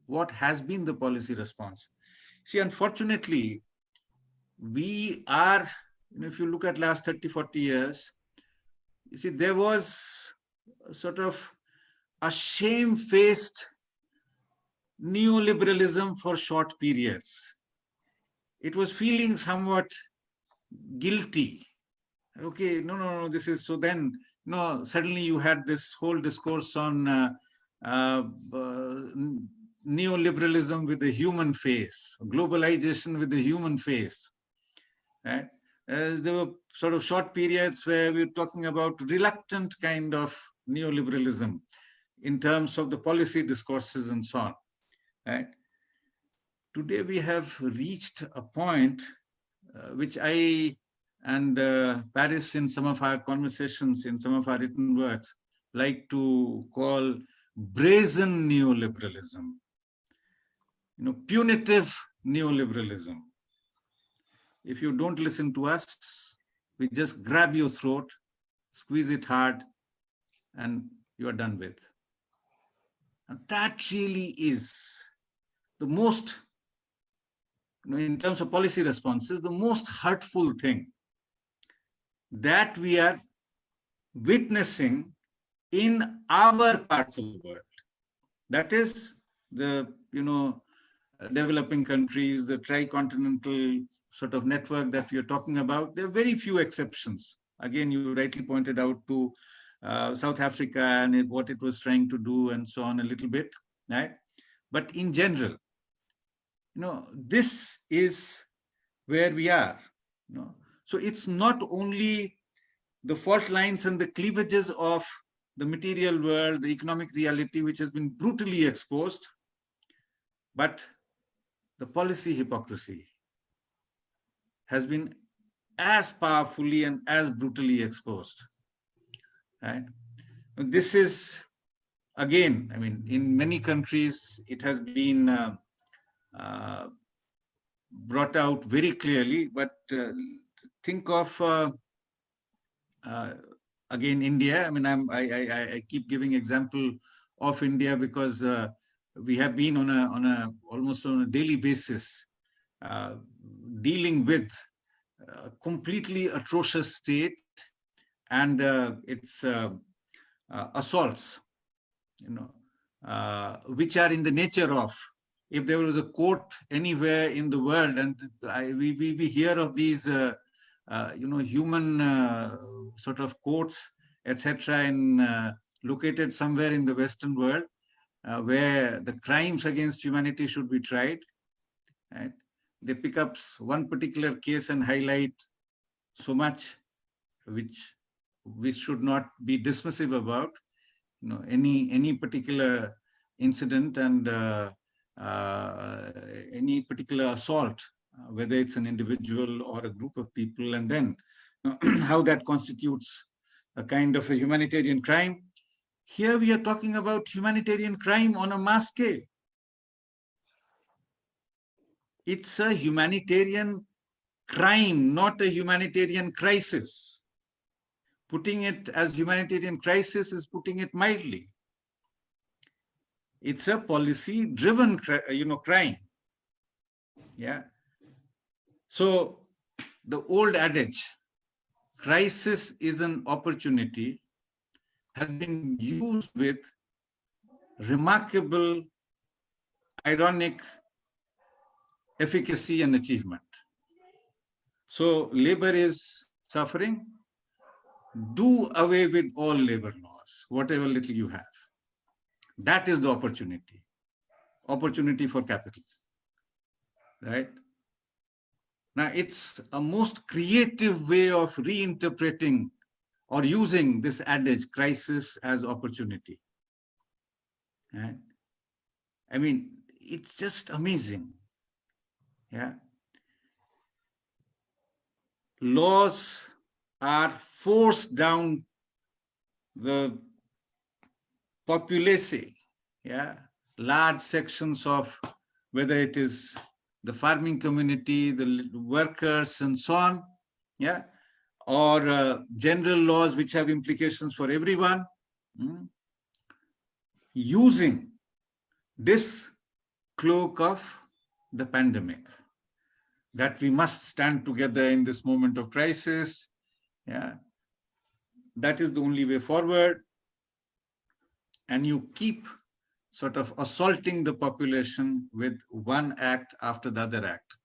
What has been the policy response? See, unfortunately, we are, if you look at last 30, 40 years, you see, there was sort of a shame-faced neoliberalism for short periods. It was feeling somewhat guilty. Okay, no, this is, so then, suddenly you had this whole discourse on neoliberalism with the human face, globalization with the human face, right? There were sort of short periods where we were talking about reluctant kind of neoliberalism in terms of the policy discourses and so on, right? Today we have reached a point which I and Paris in some of our conversations, in some of our written works, like to call brazen neoliberalism, punitive neoliberalism. If you don't listen to us, we just grab your throat, squeeze it hard, and you are done with. And that really is the most, in terms of policy responses, the most hurtful thing that we are witnessing in our parts of the world. That is the, developing countries, the tricontinental sort of network that we are talking about. There are very few exceptions. Again, you rightly pointed out to South Africa and what it was trying to do and so on a little bit, right? But in general, this is where we are. So it's not only the fault lines and the cleavages of the material world, the economic reality, which has been brutally exposed, but the policy hypocrisy has been as powerfully and as brutally exposed. Right? This is, again, in many countries, it has been brought out very clearly, but think of, again, India. I keep giving example of India because we have been almost on a daily basis dealing with a completely atrocious state and its assaults, which are in the nature of, if there was a court anywhere in the world, and we hear of these, human sort of courts, etc., located somewhere in the Western world, where the crimes against humanity should be tried. Right? They pick up one particular case and highlight so much, which we should not be dismissive about. Any particular incident and any particular assault, whether it's an individual or a group of people, and then how that constitutes a kind of a humanitarian crime. Here we are talking about humanitarian crime on a mass scale. It's a humanitarian crime, not a humanitarian crisis. Putting it as humanitarian crisis is putting it mildly. It's a policy-driven, crime. Yeah. So the old adage, crisis is an opportunity. has been used with remarkable, ironic efficacy and achievement. So labor is suffering. Do away with all labor laws, whatever little you have. That is the opportunity for capital, right? Now, it's a most creative way of reinterpreting or using this adage, crisis as opportunity. Right? I mean, it's just amazing. Yeah. Laws are forced down the populace, yeah, large sections of, whether it is the farming community, the workers, and so on, yeah, or general laws which have implications for everyone, using this cloak of the pandemic, that we must stand together in this moment of crisis. Yeah, that is the only way forward. And you keep sort of assaulting the population with one act after the other act.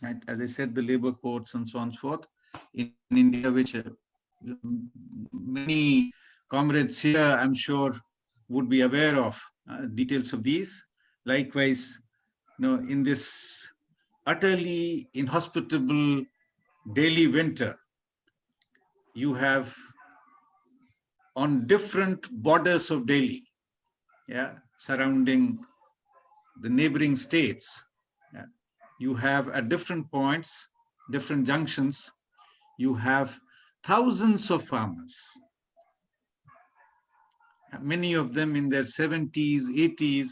Right? As I said, the labor courts and so on and so forth in India, which many comrades here, I'm sure, would be aware of details of these. Likewise, in this utterly inhospitable Delhi winter, you have on different borders of Delhi, yeah, surrounding the neighboring states, yeah, you have at different points, different junctions, you have thousands of farmers, many of them in their 70s, 80s.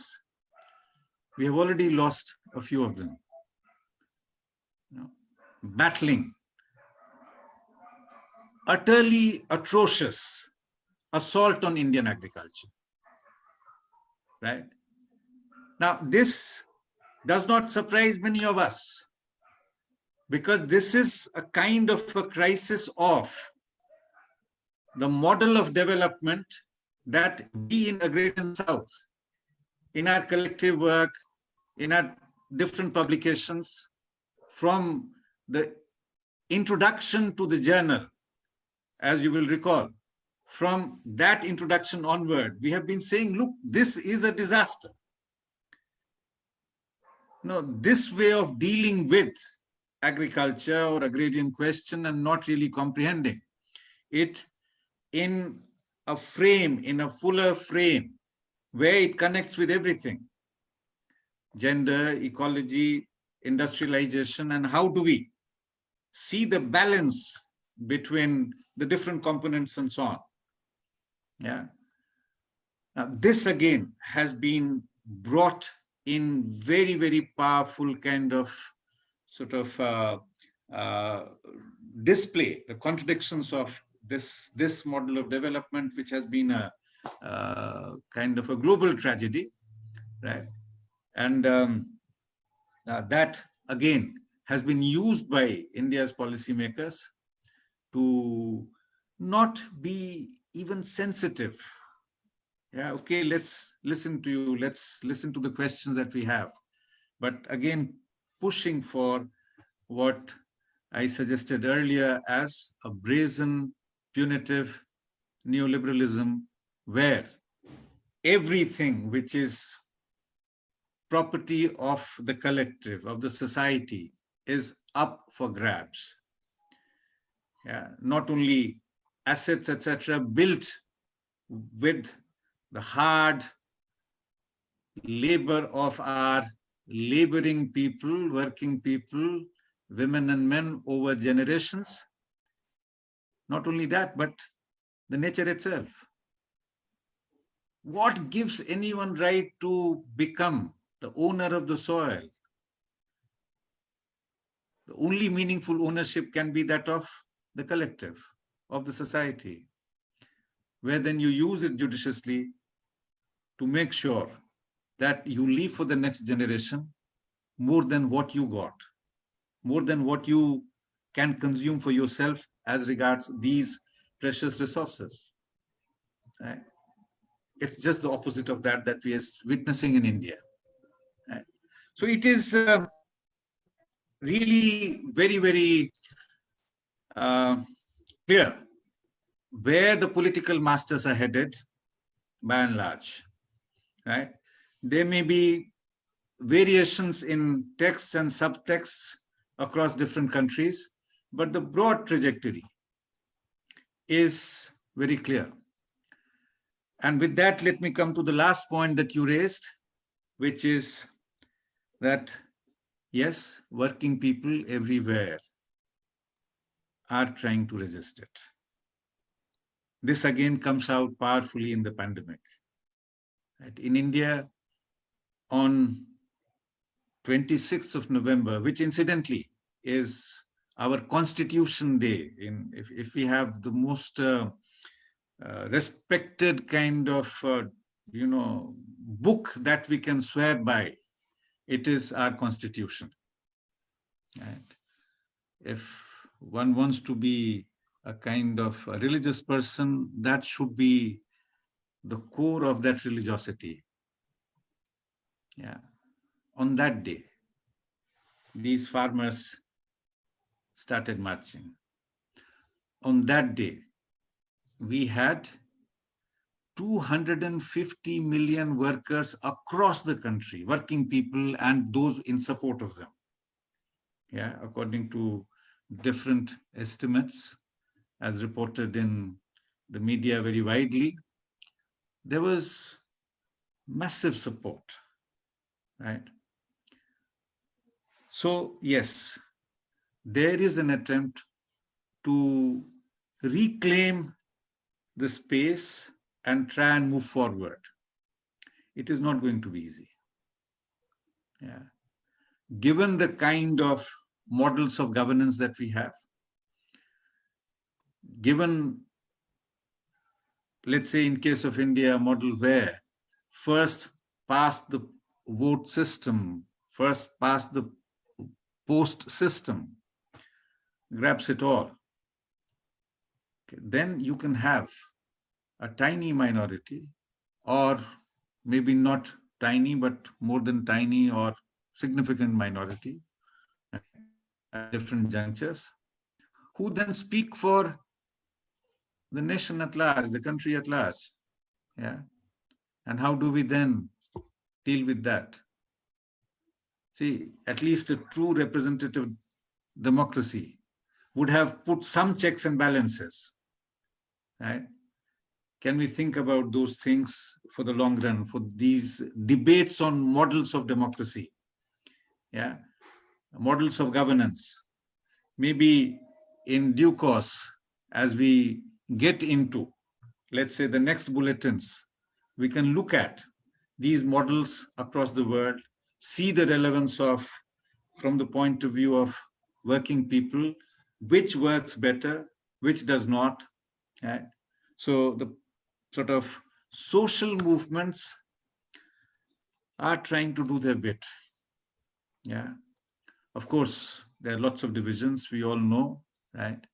We have already lost a few of them, battling utterly atrocious assault on Indian agriculture, right? Now, this does not surprise many of us, because this is a kind of a crisis of the model of development that we in Agrarian South, in our collective work, in our different publications, from the introduction to the journal, as you will recall, from that introduction onward, we have been saying, look, this is a disaster. No, this way of dealing with agriculture or agrarian question and not really comprehending it in a frame, in a fuller frame, where it connects with everything, gender, ecology, industrialization, and how do we see the balance between the different components and so on. Yeah. Now, this again has been brought in very, very powerful kind of sort of display, the contradictions of this model of development, which has been a kind of a global tragedy, right? And that again has been used by India's policymakers to not be even sensitive. Yeah, okay, let's listen to you. Let's listen to the questions that we have. But again, pushing for what I suggested earlier as a brazen, punitive neoliberalism, where everything which is property of the collective, of the society, is up for grabs. Yeah, not only assets, etc., built with the hard labor of our laboring people, working people, women and men over generations. Not only that, but the nature itself. What gives anyone right to become the owner of the soil? The only meaningful ownership can be that of the collective, of the society, where then you use it judiciously to make sure that you leave for the next generation more than what you got, more than what you can consume for yourself as regards these precious resources. right? It's just the opposite of that we are witnessing in India. Right? So it is really very, very clear where the political masters are headed by and large, right? There may be variations in texts and subtexts across different countries, but the broad trajectory is very clear. And with that, let me come to the last point that you raised, which is that, yes, working people everywhere are trying to resist it. This again comes out powerfully in the pandemic. Right? In India, on 26th of November, which incidentally is our Constitution Day, if we have the most respected kind of book that we can swear by, it is our Constitution. Right? If one wants to be a kind of a religious person, that should be the core of that religiosity. Yeah. On that day, these farmers started marching. On that day, we had 250 million workers across the country, working people and those in support of them. Yeah, according to different estimates, as reported in the media very widely, there was massive support, right? So yes, there is an attempt to reclaim the space and try and move forward. It is not going to be easy. Yeah. Given the kind of models of governance that we have, given, let's say in case of India, a model where first past the vote system, first past the post system, grabs it all, okay, then you can have a tiny minority, or maybe not tiny, but more than tiny or significant minority at different junctures, who then speak for the nation at large, the country at large. Yeah. And how do we then deal with that? See, at least a true representative democracy would have put some checks and balances, right? Can we think about those things for the long run, for these debates on models of democracy? Yeah, models of governance. Maybe in due course, as we get into, let's say, the next bulletins, we can look at these models across the world, see the relevance of, from the point of view of working people, which works better, which does not. Right? So the sort of social movements are trying to do their bit. Yeah. Of course, there are lots of divisions, we all know, right?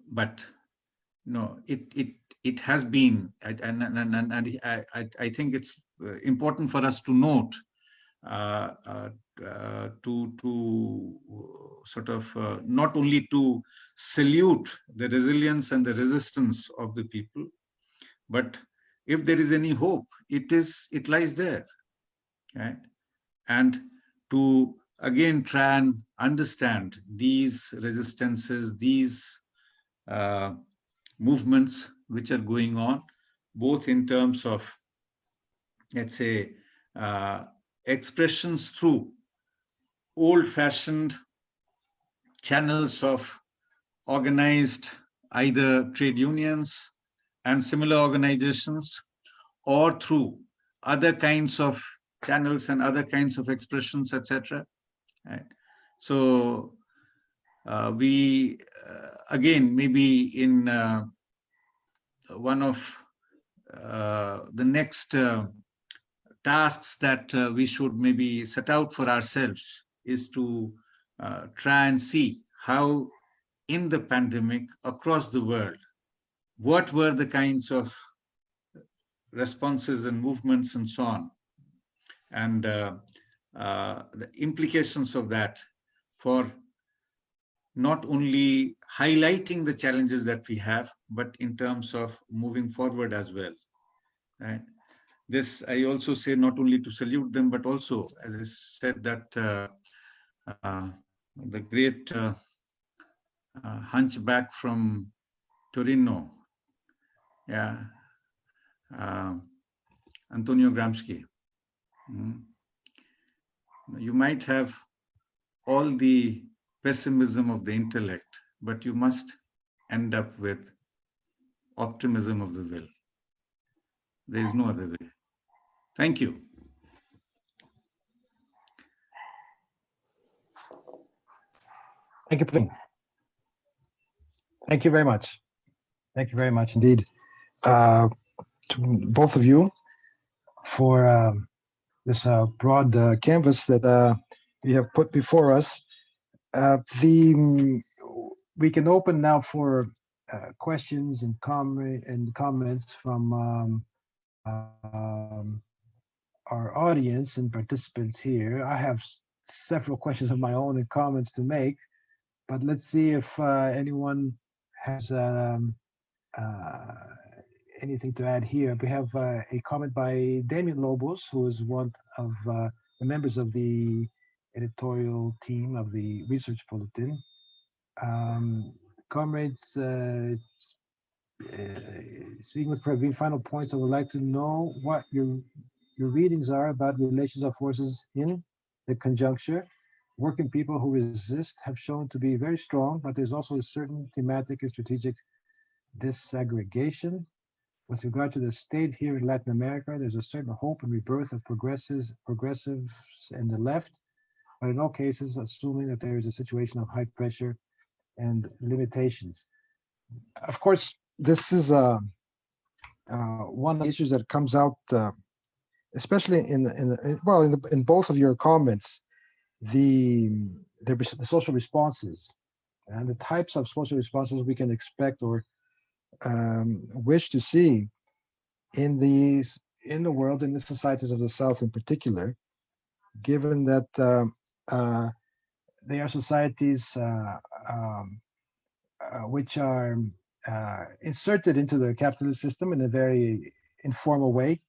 But no, it has been, and I think it's important for us to note, to sort of not only to salute the resilience and the resistance of the people, but if there is any hope, it lies there, right? And to again try and understand these resistances, these movements which are going on, both in terms of, let's say, expressions through old-fashioned channels of organized either trade unions and similar organizations, or through other kinds of channels and other kinds of expressions, etc. Right? So we, again, maybe in one of the next tasks that we should maybe set out for ourselves is to try and see how in the pandemic across the world, what were the kinds of responses and movements and so on, and the implications of that for not only highlighting the challenges that we have, but in terms of moving forward as well. Right? This, I also say not only to salute them, but also, as I said, that the great hunchback from Torino, yeah, Antonio Gramsci. You might have all the pessimism of the intellect, but you must end up with optimism of the will. There is no other way. Thank you. Thank you, Praveen. Thank you very much. Thank you very much indeed to both of you for this broad canvas that you have put before us. We can open now for questions and comments from our audience and participants here. I have several questions of my own and comments to make, but let's see if anyone has anything to add here. We have a comment by Damien Lobos, who is one of the members of the editorial team of the Research Bulletin. Comrades, speaking with Praveen, final points, I would like to know what your readings are about relations of forces in the conjuncture. Working people who resist have shown to be very strong, but there's also a certain thematic and strategic disaggregation. With regard to the state here in Latin America, there's a certain hope and rebirth of progressives and the left, but in all cases, assuming that there is a situation of high pressure and limitations. Of course, this is one of the issues that comes out, especially in both of your comments, the social responses and the types of social responses we can expect or wish to see in the world, in the societies of the South in particular, given that they are societies which are inserted into the capitalist system in a very informal way.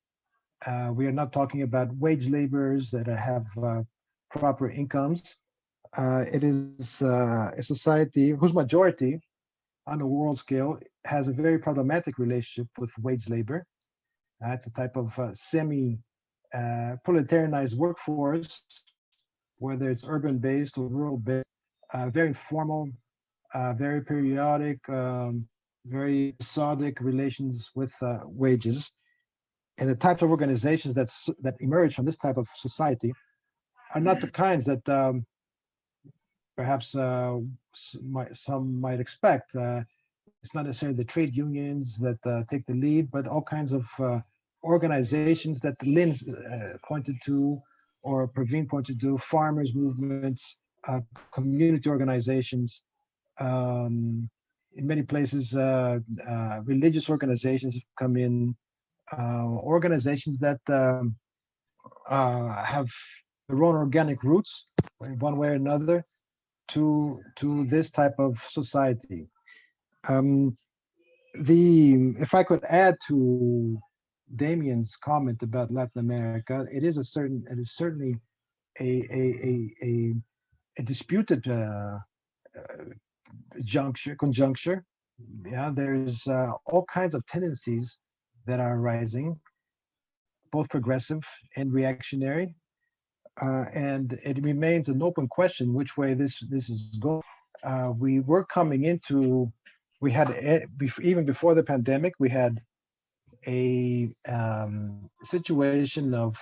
We are not talking about wage laborers that have proper incomes. It is a society whose majority on a world scale has a very problematic relationship with wage labor. It's a type of semi-proletarianized workforce, whether it's urban-based or rural-based, very informal, very periodic, very episodic relations with wages. And the types of organizations that emerge from this type of society are not the kinds that perhaps some might expect. It's not necessarily the trade unions that take the lead, but all kinds of organizations that Lynn pointed to, or Praveen pointed to, farmers movements, community organizations, in many places, religious organizations have come in, organizations that have their own organic roots, in one way or another, to this type of society. If I could add to Damien's comment about Latin America, it is certainly a disputed conjuncture. Yeah, there's all kinds of tendencies that are rising, both progressive and reactionary, and it remains an open question which way this is going. We were coming into, we had even before the pandemic, we had a situation of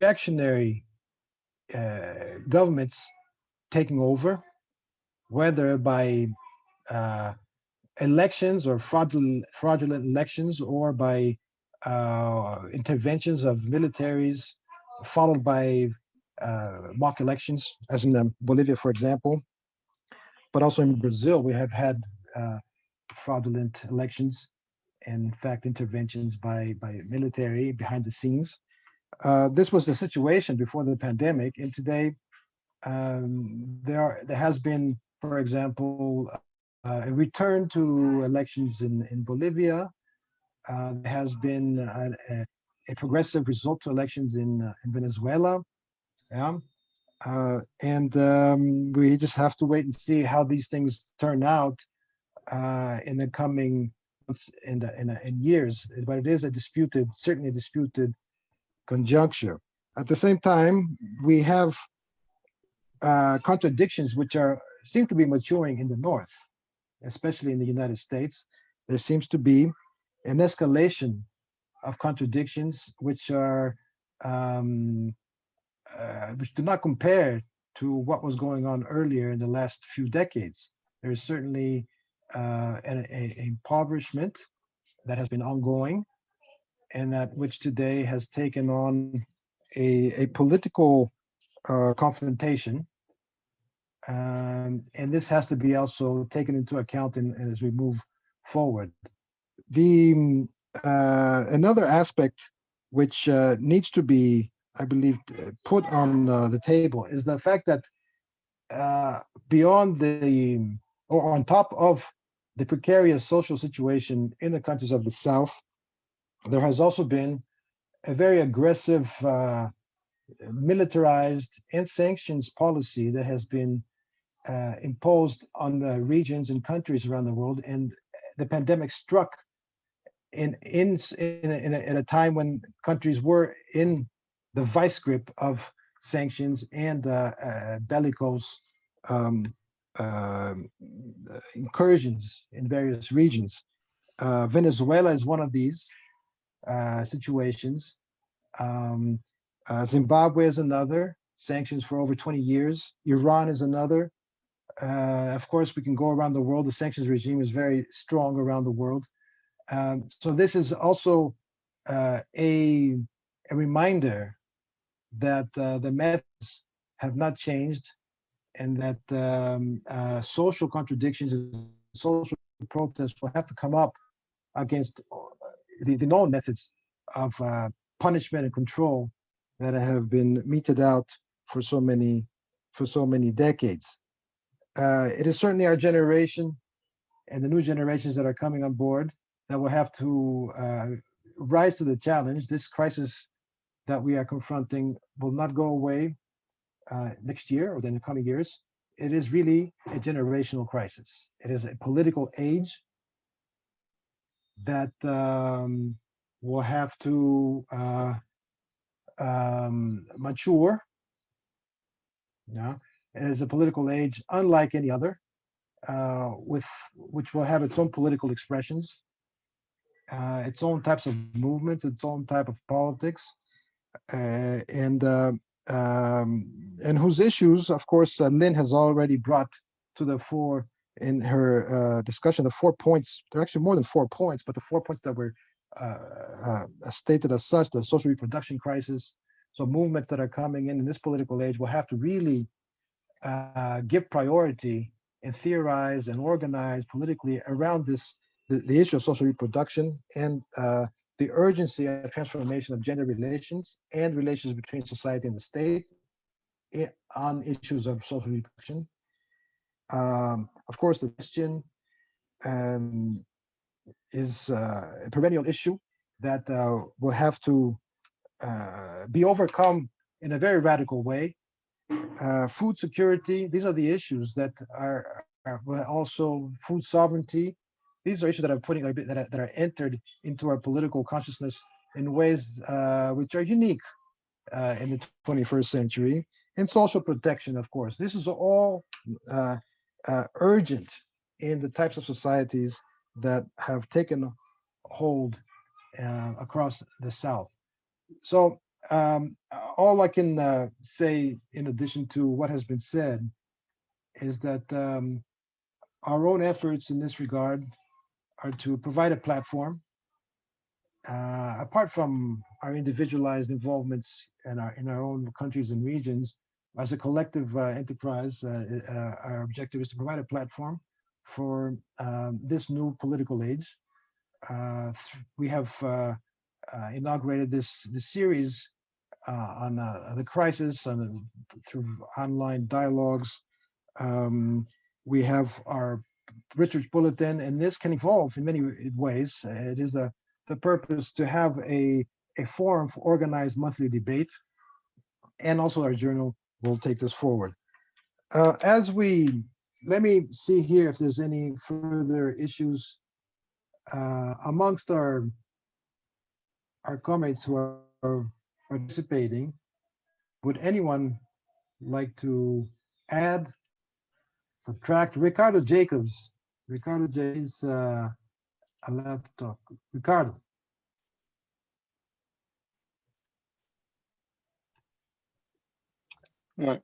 reactionary governments taking over, whether by elections or fraudulent elections, or by interventions of militaries, followed by mock elections, as in Bolivia, for example. But also in Brazil, we have had fraudulent elections, and in fact interventions by military behind the scenes. This was the situation before the pandemic, and today there has been, for example, a return to elections in Bolivia. There has been a progressive result to elections in Venezuela. Yeah. And we just have to wait and see how these things turn out in the coming months and years. But it is a disputed, certainly a disputed conjuncture. At the same time, we have contradictions which seem to be maturing in the North, especially in the United States. There seems to be an escalation of contradictions which are which do not compare to what was going on earlier in the last few decades. There is certainly an impoverishment that has been ongoing, and that which today has taken on a political confrontation. And this has to be also taken into account as we move forward. The another aspect which needs to be, I believe, put on the table is the fact that beyond or on top of the precarious social situation in the countries of the South, there has also been a very aggressive militarized and sanctions policy that has been imposed on the regions and countries around the world. And the pandemic struck at a time when countries were in the vice grip of sanctions and bellicose incursions in various regions. Venezuela is one of these situations. Zimbabwe is another, sanctions for over 20 years. Iran is another. Of course, we can go around the world. The sanctions regime is very strong around the world. So this is also a reminder that the methods have not changed, and that social contradictions and social protests will have to come up against the known methods of punishment and control that have been meted out for so many decades. It is certainly our generation and the new generations that are coming on board that will have to rise to the challenge. This crisis that we are confronting will not go away next year or in the coming years. It is really a generational crisis. It is a political age that will have to mature. Yeah, it is a political age unlike any other, which will have its own political expressions, its own types of movements, its own type of politics, and whose issues, of course, Lynn has already brought to the fore in her discussion. The 4 points, there are actually more than 4 points, but the 4 points that were stated as such: the social reproduction crisis. So movements that are coming in this political age will have to really give priority and theorize and organize politically around the issue of social reproduction, and the urgency of transformation of gender relations and relations between society and the state on issues of social reproduction. Of course, the question is a perennial issue that will have to be overcome in a very radical way. Food security, these are the issues that are also food sovereignty. These are issues that are entered into our political consciousness in ways which are unique in the 21st century. And social protection, of course. This is all urgent in the types of societies that have taken hold across the South. So all I can say, in addition to what has been said, is that our own efforts in this regard are to provide a platform, apart from our individualized involvements in our own countries and regions. As a collective enterprise, our objective is to provide a platform for this new political age. We have inaugurated this series on the crisis and through online dialogues. We have our research bulletin, and this can evolve in many ways. It is the purpose to have a forum for organized monthly debate, and also our journal will take this forward. Let me see here if there's any further issues amongst our comrades who are participating. Would anyone like to add, subtract? Ricardo Jacobs. Ricardo J is allowed to talk. Ricardo. Right.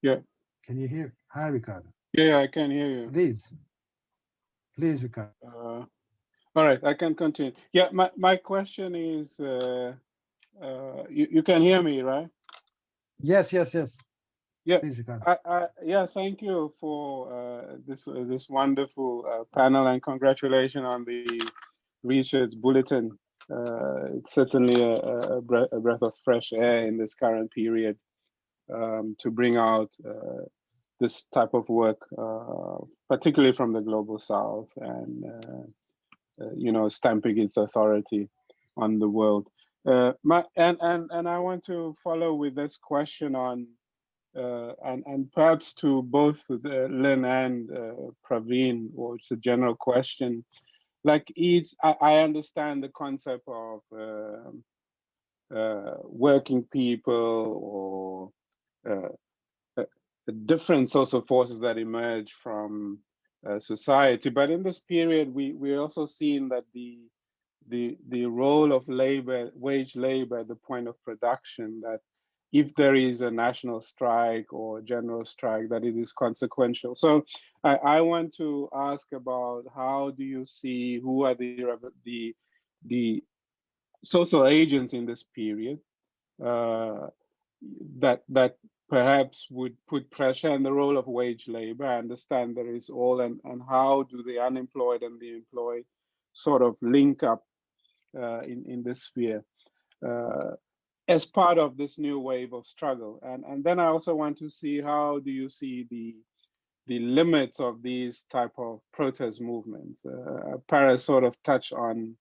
Yeah. Can you hear? Hi, Ricardo. Yeah, I can hear you. Please, Ricardo. All right, I can continue. Yeah, my question is, you can hear me, right? Yes. Yeah. Please, Ricardo. Yeah, thank you for this wonderful panel, and congratulations on the research bulletin. It's certainly a breath of fresh air in this current period to bring out this type of work, particularly from the global South, and stamping its authority on the world. And I want to follow with this question on, and perhaps to both Lynn and Praveen, or it's a general question. Like I understand the concept of working people, or the different social forces that emerge from society. But in this period, we're also seeing that the role of labor, wage labor at the point of production, that if there is a national strike or general strike, that it is consequential. So I want to ask about, how do you see, who are the social agents in this period that perhaps would put pressure on the role of wage labor? I understand there is all, and how do the unemployed and the employed sort of link up in this sphere as part of this new wave of struggle? And then I also want to see, how do you see the limits of these type of protest movements? Paris sort of touched on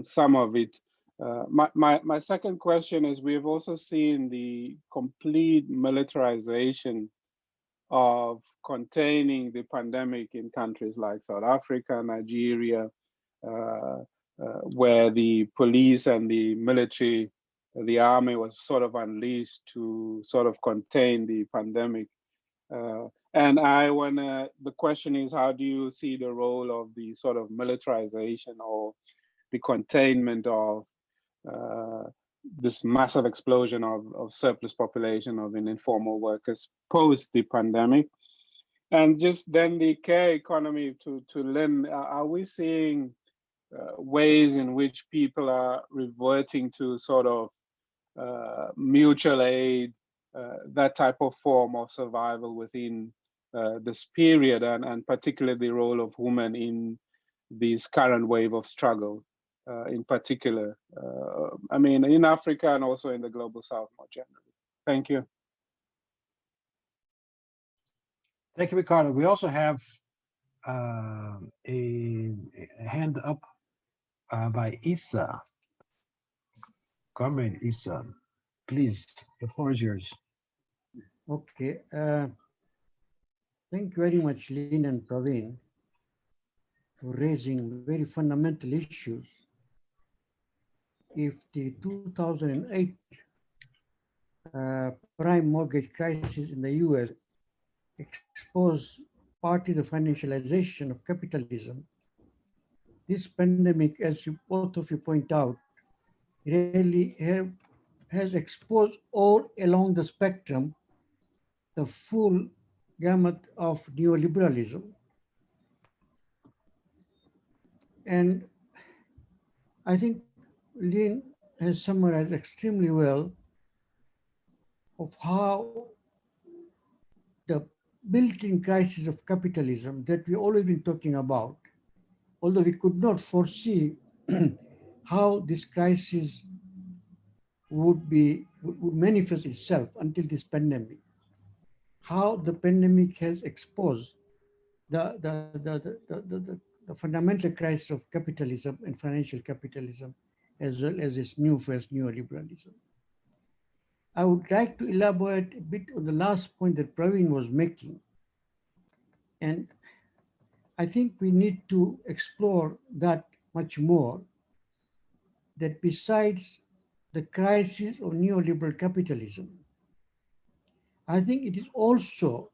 some of it. My second question is, we've also seen the complete militarization of containing the pandemic in countries like South Africa, Nigeria, where the police and the military, the army, was sort of unleashed to sort of contain the pandemic. And the question is, how do you see the role of the sort of militarization or the containment of this massive explosion of surplus population of informal workers post the pandemic? And just then the care economy, to Lynn, are we seeing ways in which people are reverting to sort of mutual aid, that type of form of survival within this period, and particularly the role of women in this current wave of struggle, in particular, I mean, in Africa and also in the global South more generally? Thank you. Thank you, Ricardo. We also have a hand up by Isa. Comrade Isa, please, the floor is yours. Okay. Thank you very much, Lynn and Praveen, for raising very fundamental issues. If the 2008 prime mortgage crisis in the US exposed partly the financialization of capitalism, this pandemic, as both of you point out, really has exposed all along the spectrum the full gamut of neoliberalism. And I think Lynn has summarized extremely well of how the built-in crisis of capitalism that we always been talking about, although we could not foresee how this crisis would manifest itself until this pandemic. How the pandemic has exposed the fundamental crisis of capitalism and financial capitalism, as well as its new phase neoliberalism. I would like to elaborate a bit on the last point that Praveen was making. And I think we need to explore that much more, that besides the crisis of neoliberal capitalism, I think it is also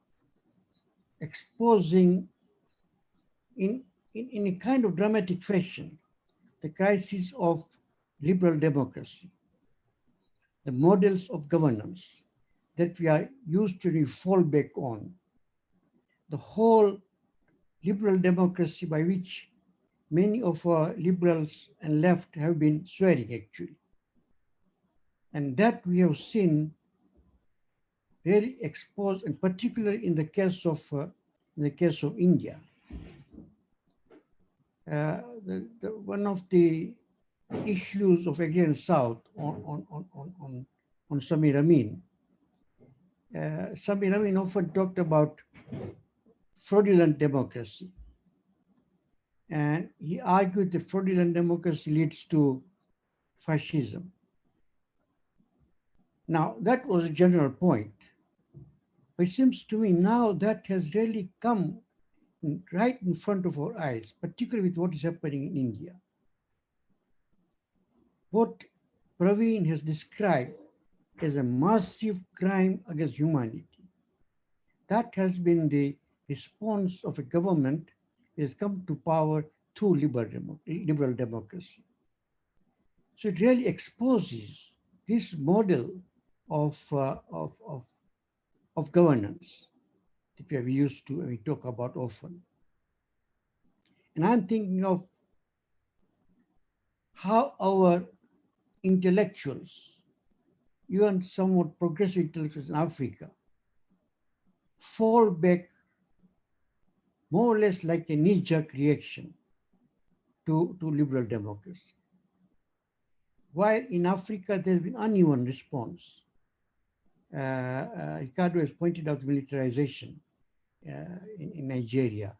exposing in a kind of dramatic fashion the crisis of liberal democracy, the models of governance that we are used to fall back on, the whole liberal democracy by which many of our liberals and left have been swearing actually. And that we have seen really exposed, and particularly in the case of India. One of the issues of Agrarian South on Samir Amin. Samir Amin often talked about fraudulent democracy. And he argued that fraudulent democracy leads to fascism. Now, that was a general point. But it seems to me now that has really come right in front of our eyes, particularly with what is happening in India. What Praveen has described as a massive crime against humanity. That has been the response of a government that has come to power through liberal democracy. So it really exposes this model of governance that we are used to and we talk about often. And I'm thinking of how our intellectuals, even somewhat progressive intellectuals in Africa, fall back more or less like a knee-jerk reaction to liberal democracy. While in Africa, there's been uneven response. Ricardo has pointed out militarization in Nigeria,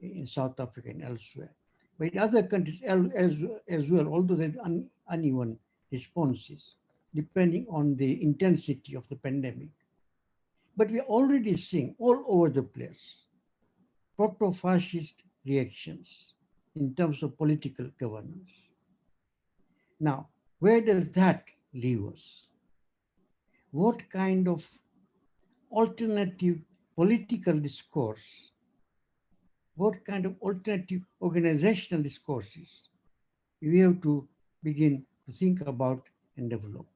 in South Africa, and elsewhere. But in other countries as well, although there are uneven responses, depending on the intensity of the pandemic. But we are already seeing all over the place proto-fascist reactions in terms of political governance. Now, where does that leave us? What kind of alternative political discourse, what kind of alternative organizational discourses we have to begin to think about and develop?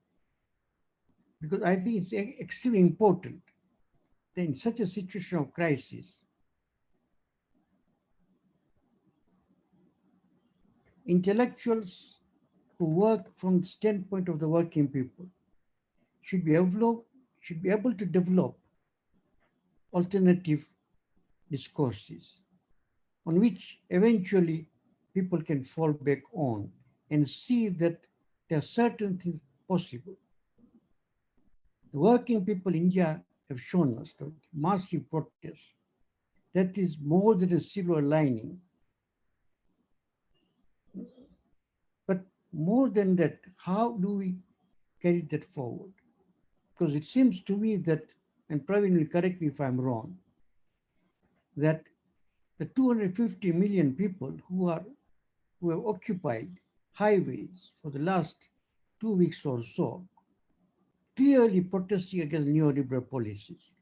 Because I think it's extremely important that in such a situation of crisis, intellectuals who work from the standpoint of the working people should be able to develop alternative discourses on which eventually people can fall back on and see that there are certain things possible. The working people in India have shown us the massive protest that is more than a silver lining. But more than that, how do we carry that forward? Because it seems to me that, and Praveen will correct me if I'm wrong, that the 250 million people who have occupied highways for the last 2 weeks or so, clearly protesting against neoliberal policies.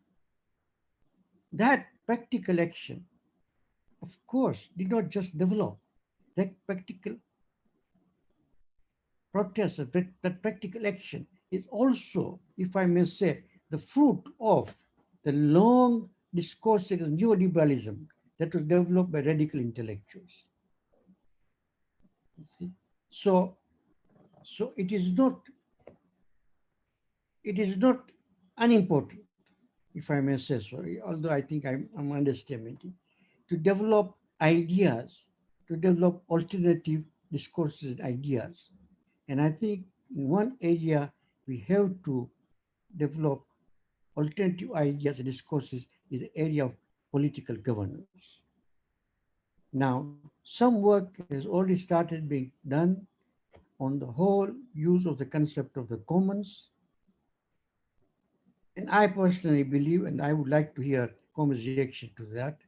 That practical action, of course, did not just develop. That practical protest, that practical action is also, if I may say, the fruit of the long discourse against neoliberalism that was developed by radical intellectuals. You see? So it is not unimportant if I may say so, although I think I'm underestimating, to develop ideas, to develop alternative discourses and ideas. And I think in one area we have to develop alternative ideas and discourses is the area of political governance. Now, some work has already started being done on the whole use of the concept of the commons. And I personally believe, and I would like to hear Com's reaction to that,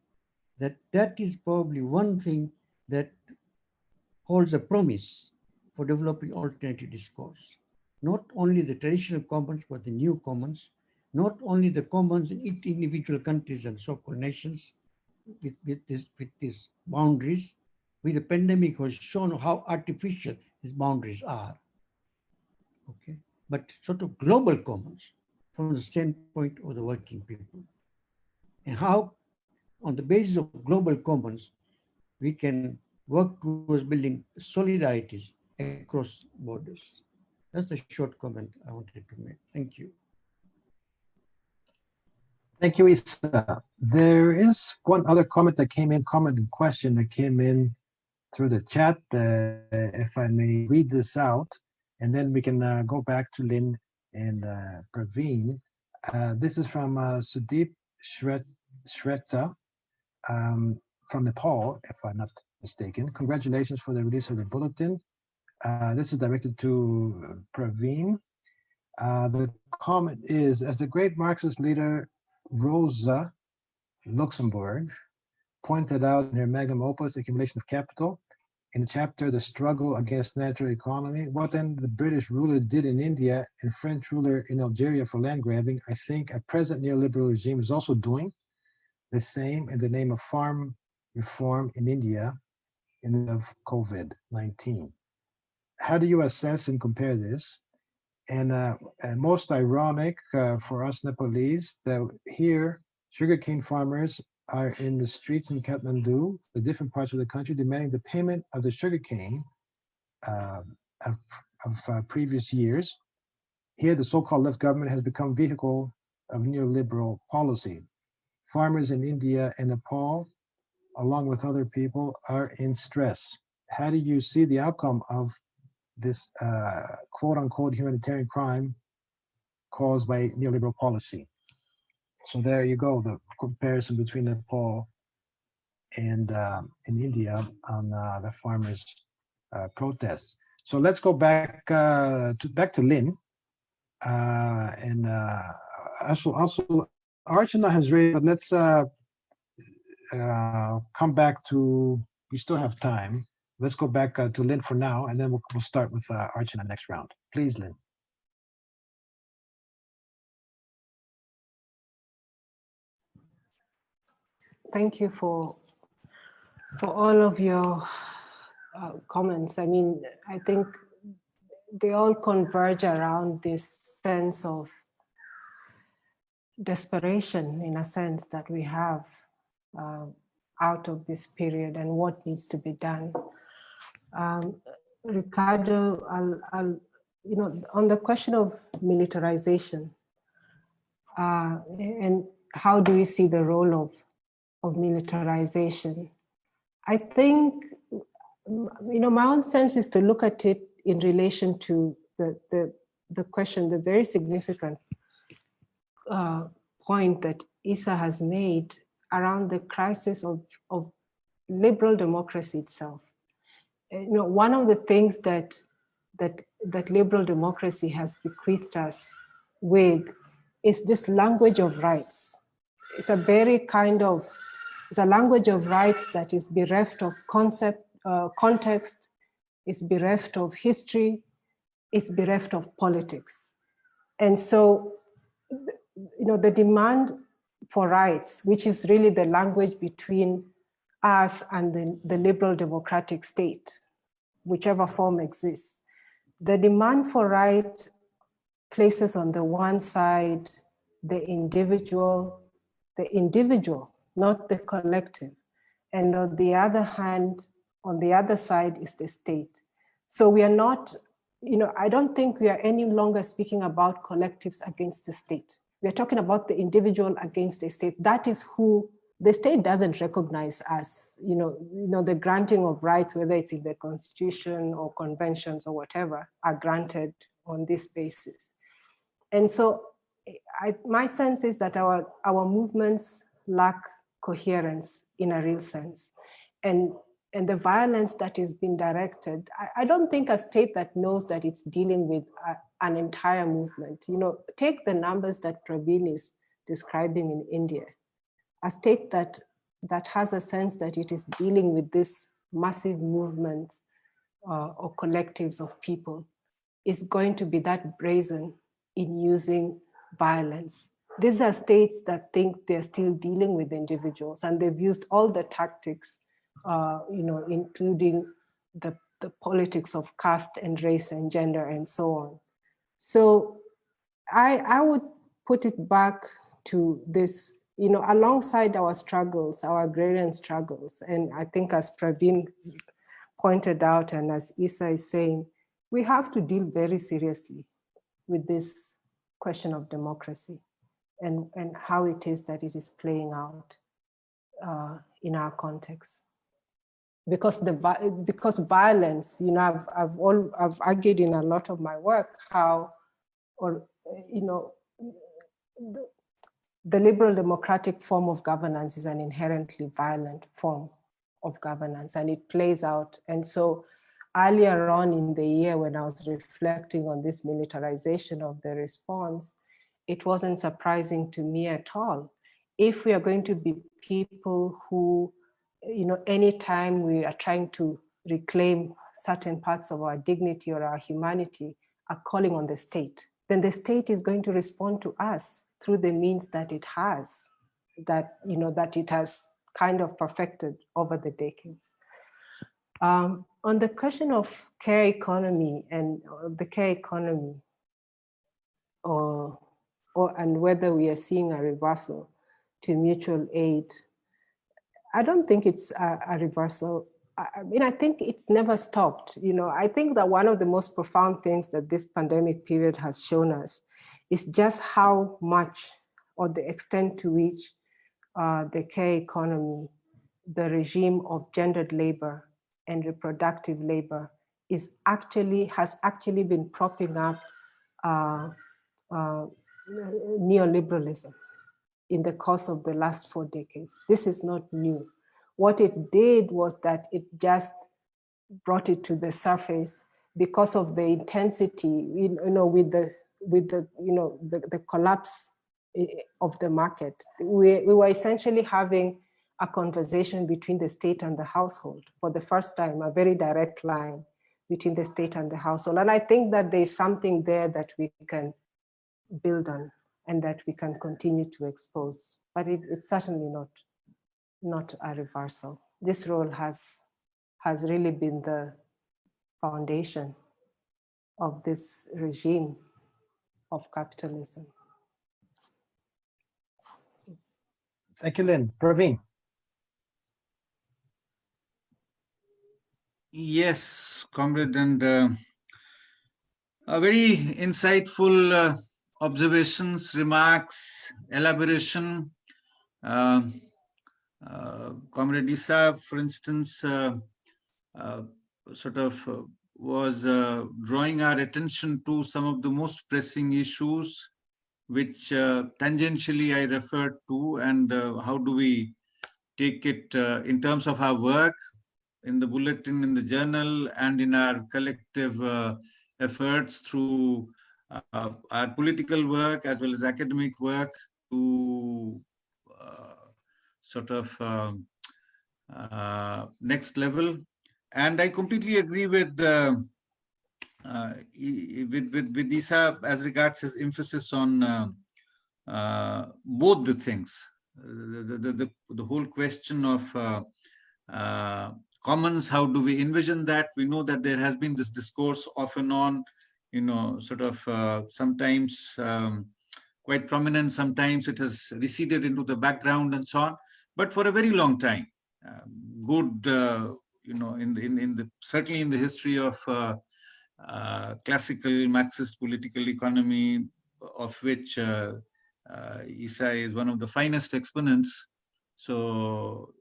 that is probably one thing that holds a promise for developing alternative discourse. Not only the traditional commons, but the new commons, not only the commons in individual countries and so-called nations with these boundaries, with the pandemic has shown how artificial these boundaries are. Okay, but sort of global commons from the standpoint of the working people. And how, on the basis of global commons, we can work towards building solidarities across borders. That's the short comment I wanted to make. Thank you. Thank you, Isa. There is one other comment and question that came in through the chat, if I may read this out, and then we can go back to Lynn and Praveen. This is from Sudeep Shrestha from Nepal, if I'm not mistaken. Congratulations for the release of the bulletin. This is directed to Praveen. The comment is, as the great Marxist leader Rosa Luxemburg pointed out in her magnum opus, Accumulation of Capital, in the chapter, The Struggle Against Natural Economy, what then the British ruler did in India and French ruler in Algeria for land grabbing, I think a present neoliberal regime is also doing the same in the name of farm reform in India in the of COVID-19. How do you assess and compare this? And most ironic for us Nepalese, that here sugarcane farmers are in the streets in Kathmandu, the different parts of the country, demanding the payment of the sugarcane of previous years. Here, the so-called left government has become vehicle of neoliberal policy. Farmers in India and Nepal, along with other people, are in stress. How do you see the outcome of this quote-unquote humanitarian crime caused by neoliberal policy? So there you go, the comparison between Nepal and in India on the farmers' protests. So let's go back to Lynn, and also Archana has raised, but let's come back to. We still have time. Let's go back to Lynn for now, and then we'll start with Archana next round. Please, Lynn. Thank you for all of your comments. I mean, I think they all converge around this sense of desperation, in a sense, that we have out of this period and what needs to be done. Ricardo, I'll on the question of militarization and how do we see the role of militarization? I think, my own sense is to look at it in relation to the question, the very significant point that Isa has made around the crisis of liberal democracy itself. One of the things that liberal democracy has bequeathed us with is this language of rights. It's a very it's a language of rights that is bereft of context, is bereft of history, is bereft of politics. And so, the demand for rights, which is really the language between us and the liberal democratic state, whichever form exists. The demand for right places on the one side the individual, not the collective. And on the other hand, on the other side is the state. So we are not, I don't think we are any longer speaking about collectives against the state. We're talking about the individual against the state. That is who the state doesn't recognize as, the granting of rights, whether it's in the constitution or conventions or whatever, are granted on this basis. And so my sense is that our movements lack coherence in a real sense. And the violence that is being directed, I don't think a state that knows that it's dealing with an entire movement, take the numbers that Praveen is describing in India, a state that has a sense that it is dealing with this massive movement or collectives of people is going to be that brazen in using violence. These are states that think they're still dealing with individuals, and they've used all the tactics, including the politics of caste and race and gender and so on. So I would put it back to this, alongside our struggles, our agrarian struggles. And I think as Praveen pointed out, and as Isa is saying, we have to deal very seriously with this question of democracy and how it is that it is playing out in our context. Because violence, I've argued in a lot of my work how, the liberal democratic form of governance is an inherently violent form of governance, and it plays out. And so earlier on in the year, when I was reflecting on this militarization of the response, it wasn't surprising to me at all. If we are going to be people who, anytime we are trying to reclaim certain parts of our dignity or our humanity, are calling on the state, then the state is going to respond to us through the means that it has, that it has kind of perfected over the decades. On the question of care economy and the care economy, and whether we are seeing a reversal to mutual aid, I don't think it's a reversal. I think it's never stopped. I think that one of the most profound things that this pandemic period has shown us is just how much, or the extent to which the care economy, the regime of gendered labor and reproductive labor has actually been propping up neoliberalism in the course of the last 4 decades. This is not new. What it did was that it just brought it to the surface because of the intensity, with the collapse of the market. We were essentially having a conversation between the state and the household for the first time, a very direct line between the state and the household. And I think that there's something there that we can build on and that we can continue to expose. But it's certainly not a reversal. This role has really been the foundation of this regime of capitalism. Thank you, Lynn. Praveen. Yes, comrade, and a very insightful observations, remarks, elaboration. Comrade Isa, for instance, was drawing our attention to some of the most pressing issues, which tangentially I referred to, and how do we take it in terms of our work in the Bulletin, in the journal, and in our collective efforts through our political work as well as academic work to next level. And I completely agree with Isa as regards his emphasis on both the things. The whole question of commons, how do we envision that? We know that there has been this discourse off and on, sometimes quite prominent, sometimes it has receded into the background and so on. But for a very long time, certainly in the history of classical Marxist political economy, of which Isa is one of the finest exponents. So,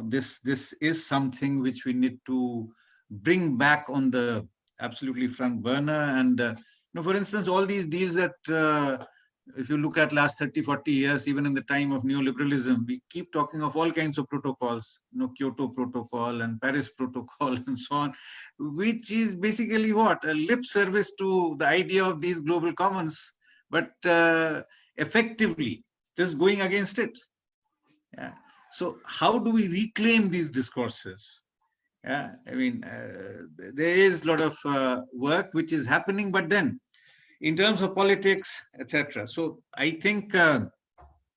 this is something which we need to bring back on the absolutely front burner. And, for instance, all these deals that, if you look at last 30, 40 years, even in the time of neoliberalism, we keep talking of all kinds of protocols, Kyoto Protocol and Paris Protocol and so on, which is basically what? A lip service to the idea of these global commons, but effectively just going against it. Yeah. So how do we reclaim these discourses? Yeah, I mean, there is a lot of work which is happening, but then in terms of politics, etc. So I think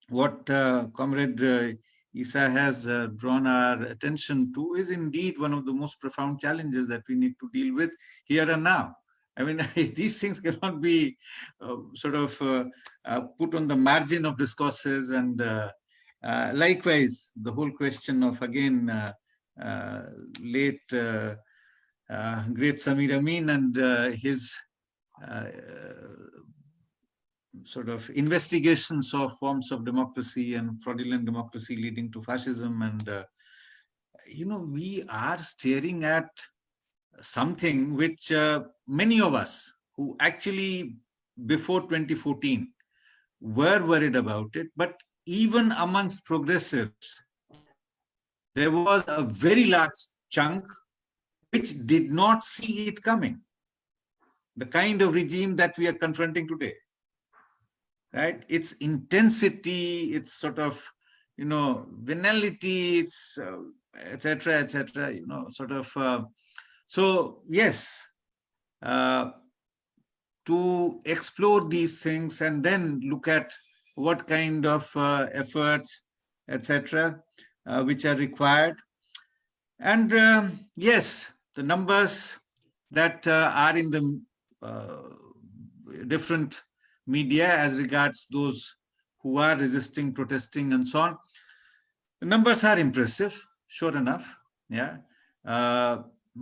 what Comrade Isa has drawn our attention to is indeed one of the most profound challenges that we need to deal with here and now. I mean, these things cannot be put on the margin of discourses. And likewise, the whole question of, again, late great Samir Amin and his investigations of forms of democracy and fraudulent democracy leading to fascism. And, we are staring at something which many of us who actually before 2014 were worried about it, but even amongst progressives, there was a very large chunk which did not see it coming. The kind of regime that we are confronting today, right? Its intensity, its venality, its etc. So yes, to explore these things and then look at what kind of efforts, etc., which are required. And yes, the numbers that are in the different media as regards those who are resisting, protesting, and so on, the numbers are impressive, sure enough. Yeah.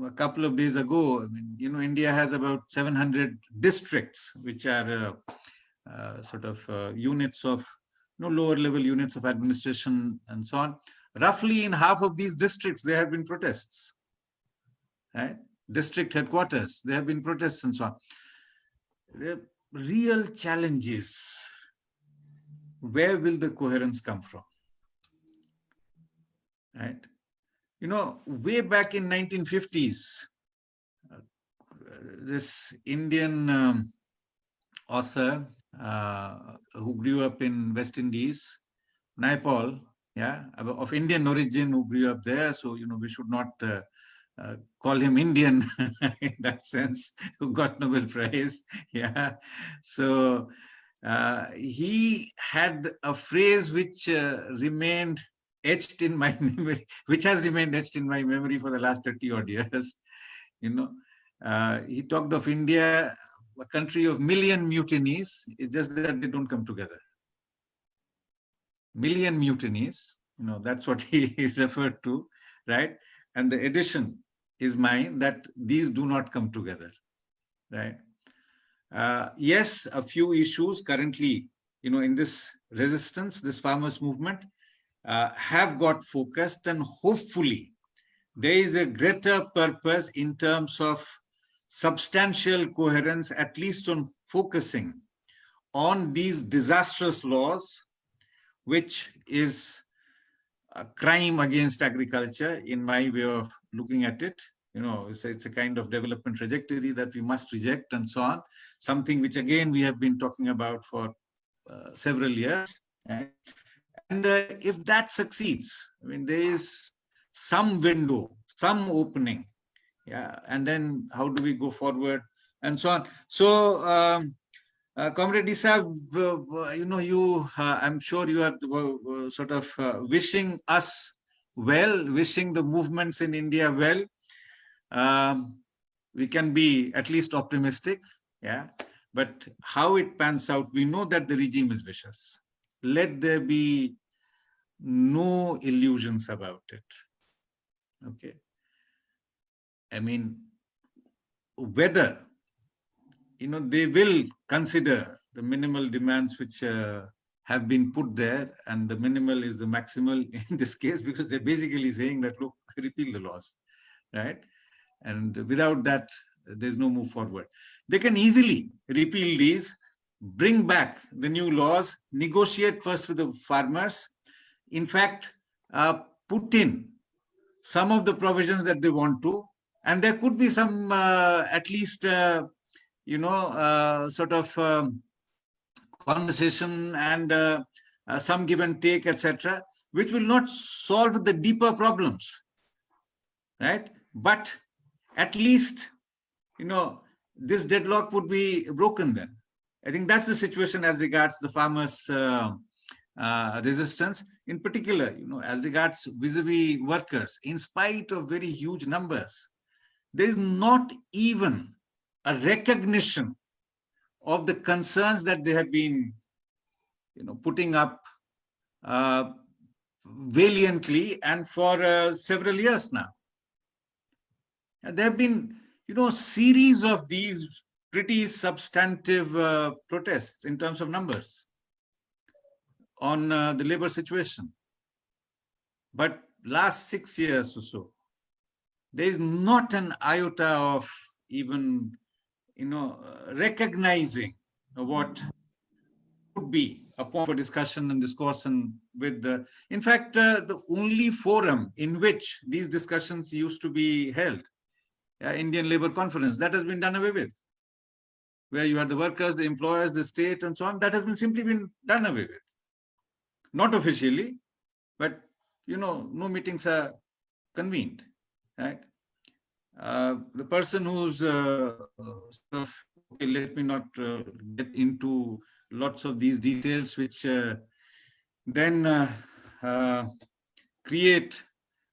A couple of days ago, India has about 700 districts, which are units of, lower level units of administration and so on. Roughly in half of these districts, there have been protests, right? District headquarters, there have been protests and so on. The real challenges, where will the coherence come from, right? Way back in 1950s, this Indian author who grew up in West Indies, Naipaul, yeah, of Indian origin, who grew up there. So, we should not call him Indian in that sense, who got Nobel Prize. Yeah. So he had a phrase which remained etched in my memory, which has remained etched in my memory for the last 30 odd years. He talked of India, a country of million mutinies. It's just that they don't come together. Million mutinies, that's what he referred to, right? And the addition is mine, that these do not come together, right? Yes, a few issues currently, in this resistance, this farmers movement, have got focused, and hopefully there is a greater purpose in terms of substantial coherence, at least on focusing on these disastrous laws, which is a crime against agriculture, in my way of looking at it. It's a kind of development trajectory that we must reject and so on. Something which, again, we have been talking about for several years. Right? And if that succeeds, there is some window, some opening. Yeah. And then how do we go forward and so on? So, Comrade Isa, I'm sure you are wishing us well, wishing the movements in India well. We can be at least optimistic, yeah. But how it pans out, we know that the regime is vicious. Let there be no illusions about it. Okay. Whether they will consider the minimal demands which have been put there, and the minimal is the maximal in this case, because they're basically saying that, look, repeal the laws, right? And without that, there's no move forward. They can easily repeal these, bring back the new laws, negotiate first with the farmers, in fact, put in some of the provisions that they want to, and there could be some, at least, sort of conversation and some give and take, etc., which will not solve the deeper problems, right? But at least, this deadlock would be broken then. I think that's the situation as regards the farmers' resistance, in particular, as regards vis-a-vis workers. In spite of very huge numbers, there is not even a recognition of the concerns that they have been, putting up valiantly and for several years now. And there have been, a series of these pretty substantive protests in terms of numbers on the labor situation. But last 6 years or so, there is not an iota of even, recognizing what could be a point for discussion and discourse. And with the, in fact, the only forum in which these discussions used to be held, Indian Labour Conference, that has been done away with, where you had the workers, the employers, the state, and so on. That has been simply been done away with. Not officially, but, no meetings are convened, right? The person who's, okay, let me not get into lots of these details, which then create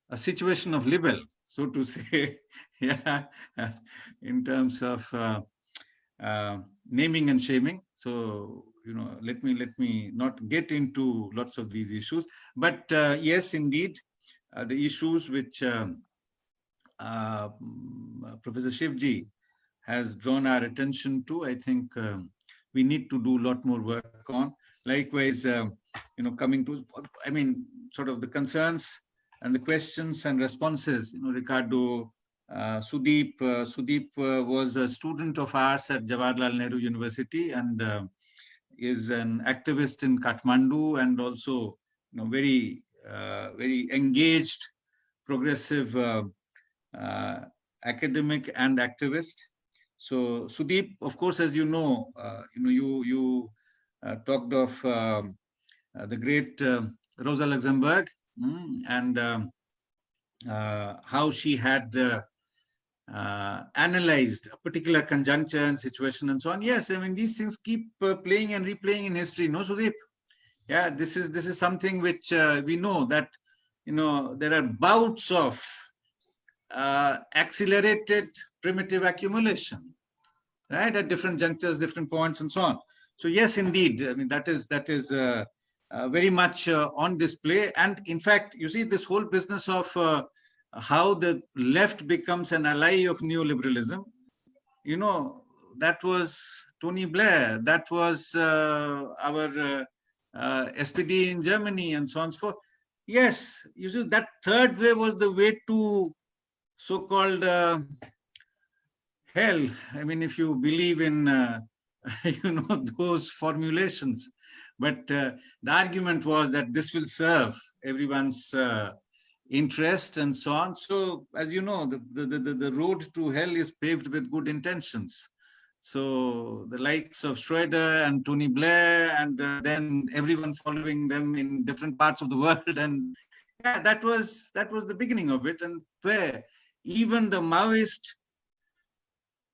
a situation of libel, so to say, in terms of naming and shaming. So, let me not get into lots of these issues. But yes, indeed, the issues which Professor Shivji has drawn our attention to, I think we need to do a lot more work on. Likewise, coming to, sort of the concerns and the questions and responses, Ricardo, Sudeep was a student of ours at Jawaharlal Nehru University and is an activist in Kathmandu, and also, very engaged, progressive academic and activist. So Sudeep, of course, as you know, you talked of the great Rosa Luxemburg and how she had analyzed a particular conjuncture and situation and so on. Yes, these things keep playing and replaying in history. No, Sudeep? Yeah, this is something which we know that, there are bouts of accelerated primitive accumulation, right, at different junctures, different points, and so on. So yes, indeed, that is very much on display. And in fact, you see, this whole business of how the left becomes an ally of neoliberalism, that was Tony Blair, that was our SPD in Germany, and so on and so forth. Yes, you see, that third way was the way to so-called hell. If you believe in, those formulations. But the argument was that this will serve everyone's interest and so on. So, as you know, the road to hell is paved with good intentions. So the likes of Schroeder and Tony Blair, and then everyone following them in different parts of the world, and yeah, that was the beginning of it, and where even the Maoist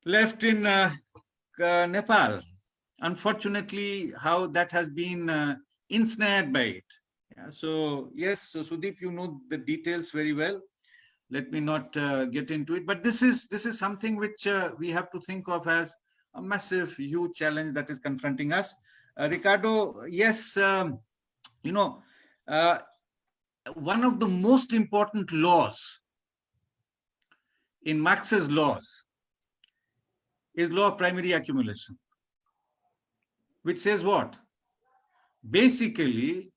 left in Nepal, unfortunately, how that has been ensnared by it. Yeah, so yes, so Sudeep, you know the details very well. Let me not get into it, but this is something which we have to think of as a massive, huge challenge that is confronting us. Ricardo, yes, one of the most important laws in Marx's laws is law of primary accumulation, which says what? basically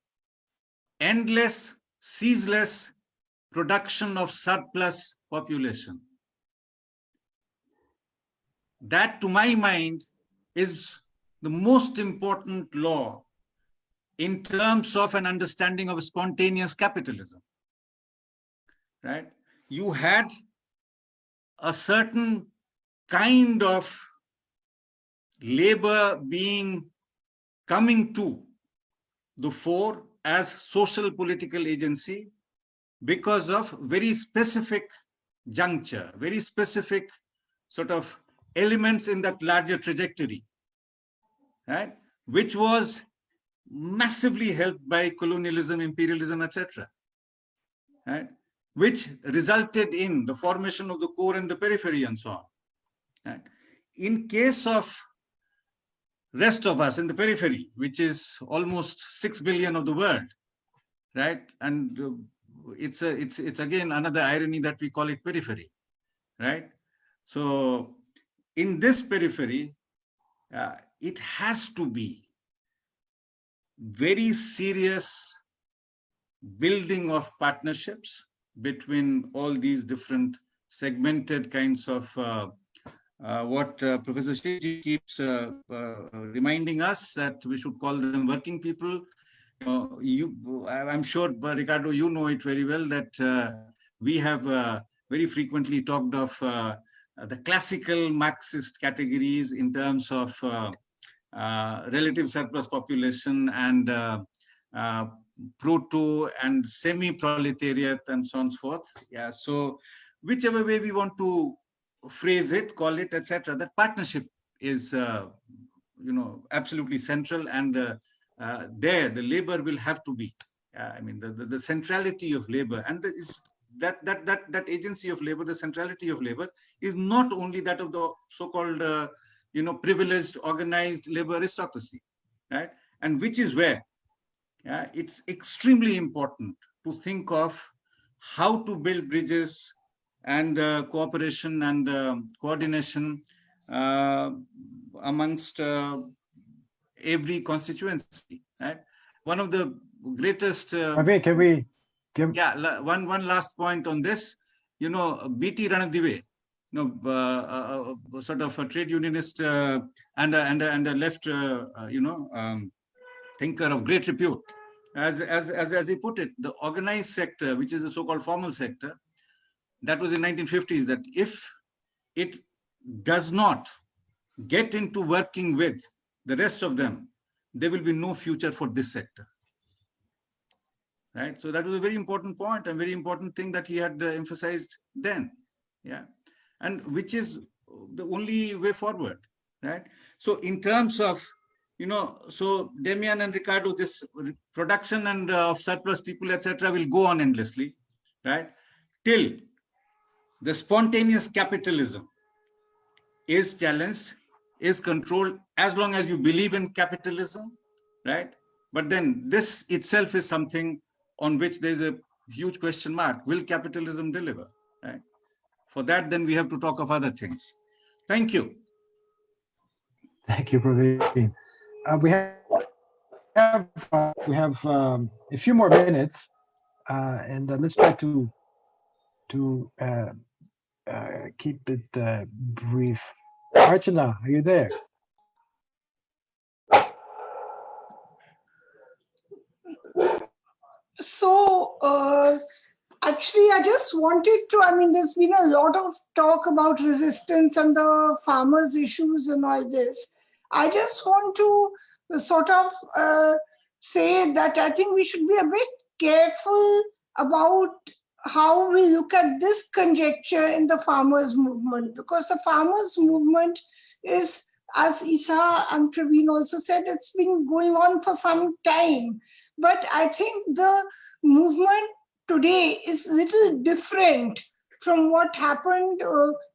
endless, ceaseless production of surplus population. That, to my mind, is the most important law in terms of an understanding of spontaneous capitalism, right? You had a certain kind of labor coming to the fore as social political agency because of very specific juncture, very specific sort of elements in that larger trajectory, right? Which was massively helped by colonialism, imperialism, etc., right? Which resulted in the formation of the core and the periphery and so on. Right? In case of rest of us in the periphery, which is almost 6 billion of the world, right? And it's again another irony that we call it periphery, right? So in this periphery, it has to be very serious building of partnerships between all these different segmented kinds of what Professor Shiji keeps reminding us, that we should call them working people. I'm sure, Ricardo, you know it very well, that we have very frequently talked of the classical Marxist categories in terms of relative surplus population and proto and semi-proletariat and so on and so forth. Yeah, so whichever way we want to phrase it, call it, etc., that partnership is, absolutely central, and there the labor will have to be. I mean, the centrality of labor, and that agency of labor, the centrality of labor, is not only that of the so-called, privileged, organized labor aristocracy, right? And which is where it's extremely important to think of how to build bridges and cooperation and coordination amongst every constituency. Right? One of the greatest. One last point on this. B.T. Ranadive, sort of a trade unionist and a left, thinker of great repute. As he put it, the organized sector, which is the so-called formal sector, that was in 1950s, that if it does not get into working with the rest of them, there will be no future for this sector. Right? So that was a very important point, and very important thing that he had emphasized then. Yeah. And which is the only way forward. Right? So in terms of, so Damian and Ricardo, this production and of surplus people, etc., will go on endlessly, right? Till the spontaneous capitalism is challenged, is controlled, as long as you believe in capitalism, right? But then this itself is something on which there's a huge question mark. Will capitalism deliver, right? For that, then we have to talk of other things. Thank you. Thank you, Praveen. We have a few more minutes, and let's try to keep it brief. Archana, are you there? So actually, I just wanted to, there's been a lot of talk about resistance and the farmers' issues and all this. I just want to sort of say that I think we should be a bit careful about how we look at this conjecture in the farmers' movement, because the farmers' movement is, as Isa and Praveen also said, it's been going on for some time. But I think the movement today is a little different from what happened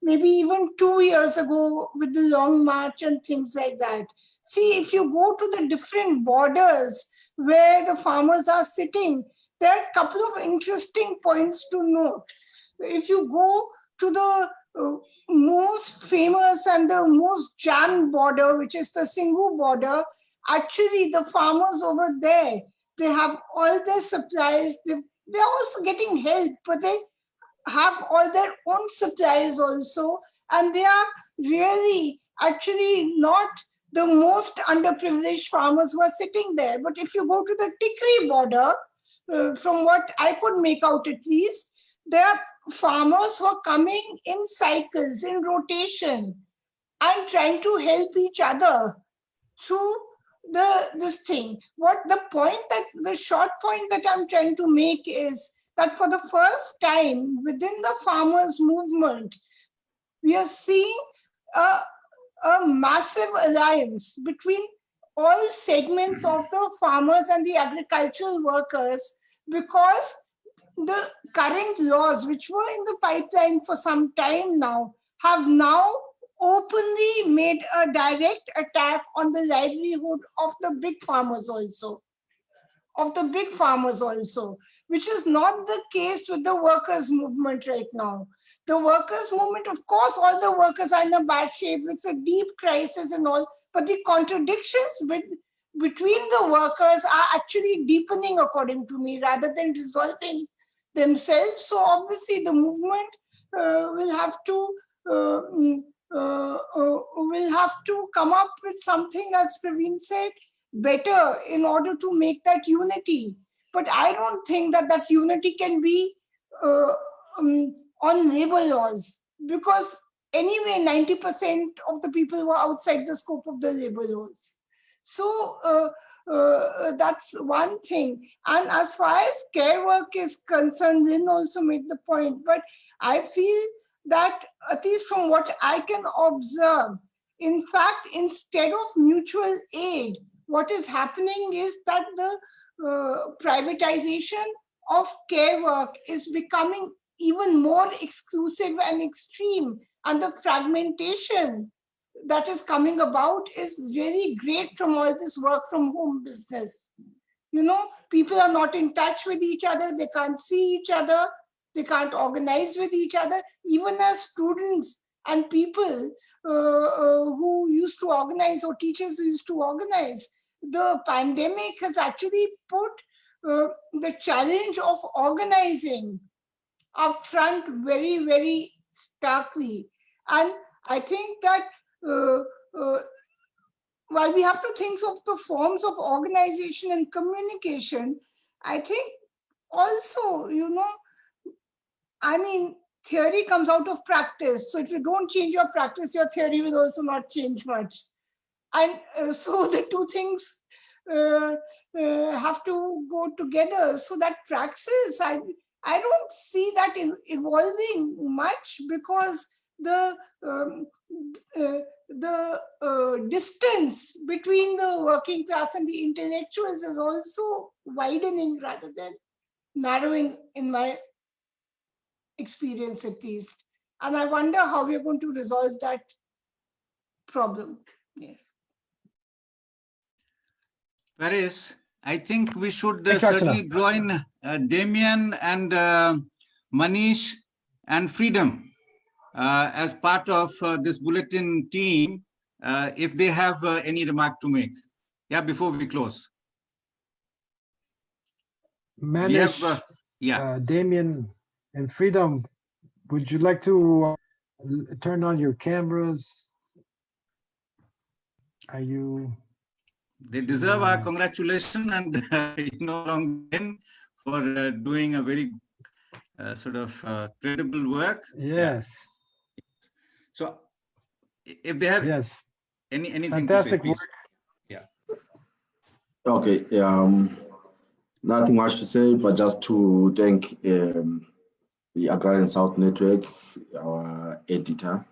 maybe even 2 years ago with the Long March and things like that. See, if you go to the different borders where the farmers are sitting, there are a couple of interesting points to note. If you go to the most famous and the most jammed border, which is the Singhu border, actually the farmers over there, they have all their supplies. They're also getting help, but they have all their own supplies also. And they are really actually not the most underprivileged farmers who are sitting there. But if you go to the Tikri border, from what I could make out at least, there are farmers who are coming in cycles, in rotation, and trying to help each other through this thing. What the short point that I'm trying to make is that for the first time within the farmers movement, we are seeing a massive alliance between all segments of the farmers and the agricultural workers, because the current laws, which were in the pipeline for some time now, have now openly made a direct attack on the livelihood of the big farmers also, which is not the case with the workers' movement right now. The workers' movement, of course, all the workers are in a bad shape. It's a deep crisis and all, but the contradictions between the workers are actually deepening, according to me, rather than resolving themselves. So obviously the movement will have to come up with something, as Praveen said, better in order to make that unity. But I don't think that unity can be on labor laws, because anyway 90% of the people were outside the scope of the labor laws. So that's one thing. And as far as care work is concerned, Lynn also made the point, but I feel that, at least from what I can observe, in fact, instead of mutual aid, what is happening is that the privatization of care work is becoming even more exclusive and extreme, and the fragmentation that is coming about is really great from all this work from home business. You know, people are not in touch with each other, they can't see each other, they can't organize with each other. Even as students and people who used to organize, or teachers who used to organize, the pandemic has actually put the challenge of organizing up front very, very starkly. And I think that while we have to think of the forms of organization and communication, I think also, you know, I mean, theory comes out of practice. So if you don't change your practice, your theory will also not change much. And so the two things have to go together. So that praxis, I don't see that evolving much, because the distance between the working class and the intellectuals is also widening rather than narrowing, in my experience at least. And I wonder how we're going to resolve that problem. Yes. Paris, I think we should Thanks, certainly Archana. draw in Damien and Manish and Freedom as part of this bulletin team, if they have any remark to make. Yeah, before we close. Manish, Damien, and Freedom, would you like to turn on your cameras? Are you? They deserve our congratulations and along then for doing a very sort of credible work. Yes. Yeah. So if they have anything fantastic to say, work. Yeah. Okay. Nothing much to say, but just to thank the Agrarian South Network, our editor,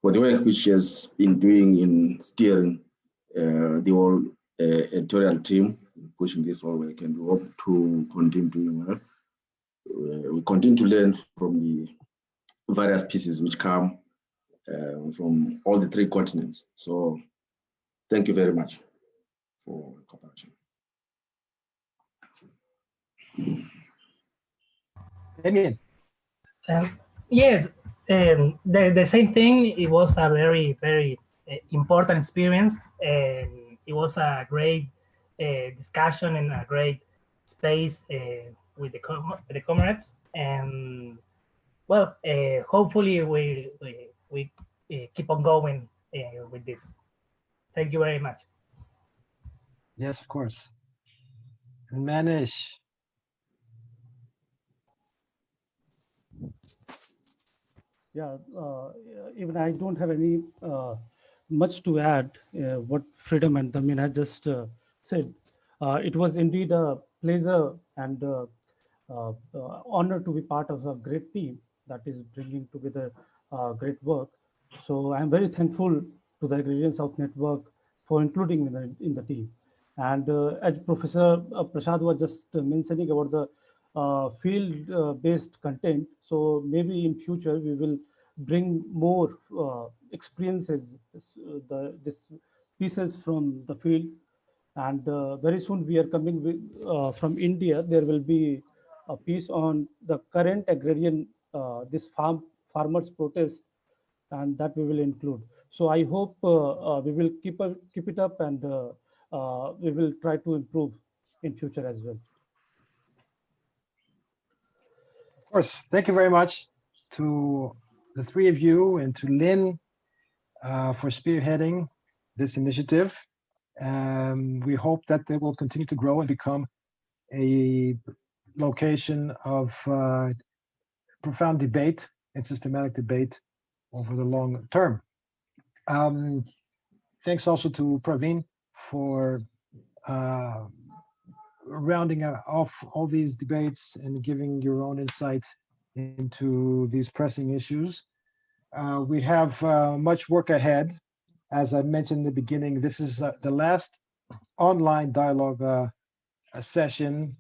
for the work which she has been doing in steering the whole editorial team, pushing this whole work, and we hope to continue doing well. We continue to learn from the various pieces which come from all the 3 continents. So thank you very much for cooperation. Damien. Yes, the same thing. It was a very, very important experience, and it was a great discussion and a great space with the comrades. And well, hopefully we keep on going with this. Thank you very much. Yes, of course. Manish. Yeah, even I don't have any much to add. What Freedom and Damin had just said. It was indeed a pleasure and honor to be part of a great team that is bringing together great work. So I'm very thankful to the Agrarian South Network for including me in the team. And as Professor Prasad was just mentioning about the field-based content, so maybe in future we will bring more experiences, this pieces from the field. And very soon we are coming with, from India. There will be a piece on the current agrarian, this farmers protest, and that we will include. So I hope we will keep it up, and we will try to improve in future as well. Of course, thank you very much to the three of you and to Lynn for spearheading this initiative. We hope that they will continue to grow and become a location of profound debate and systematic debate over the long term. Thanks also to Praveen for rounding off all these debates and giving your own insight into these pressing issues. We have much work ahead. As I mentioned in the beginning, this is the last online dialogue session.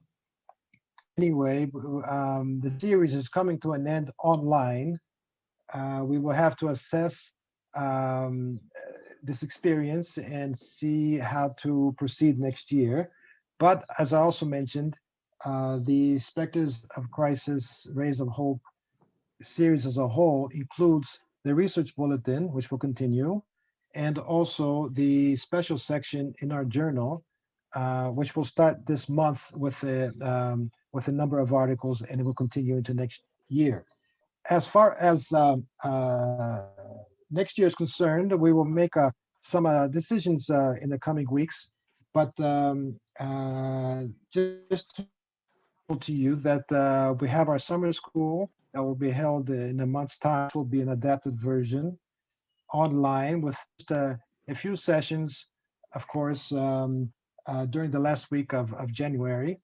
Anyway, the series is coming to an end online. We will have to assess this experience and see how to proceed next year. But as I also mentioned, the Spectres of Crisis, Rays of Hope series as a whole includes the research bulletin, which will continue, and also the special section in our journal, which will start this month with a number of articles, and it will continue into next year. As far as next year is concerned, we will make some decisions in the coming weeks. But just to you that we have our summer school that will be held in a month's time. It will be an adapted version online with just, a few sessions, of course, during the last week of January.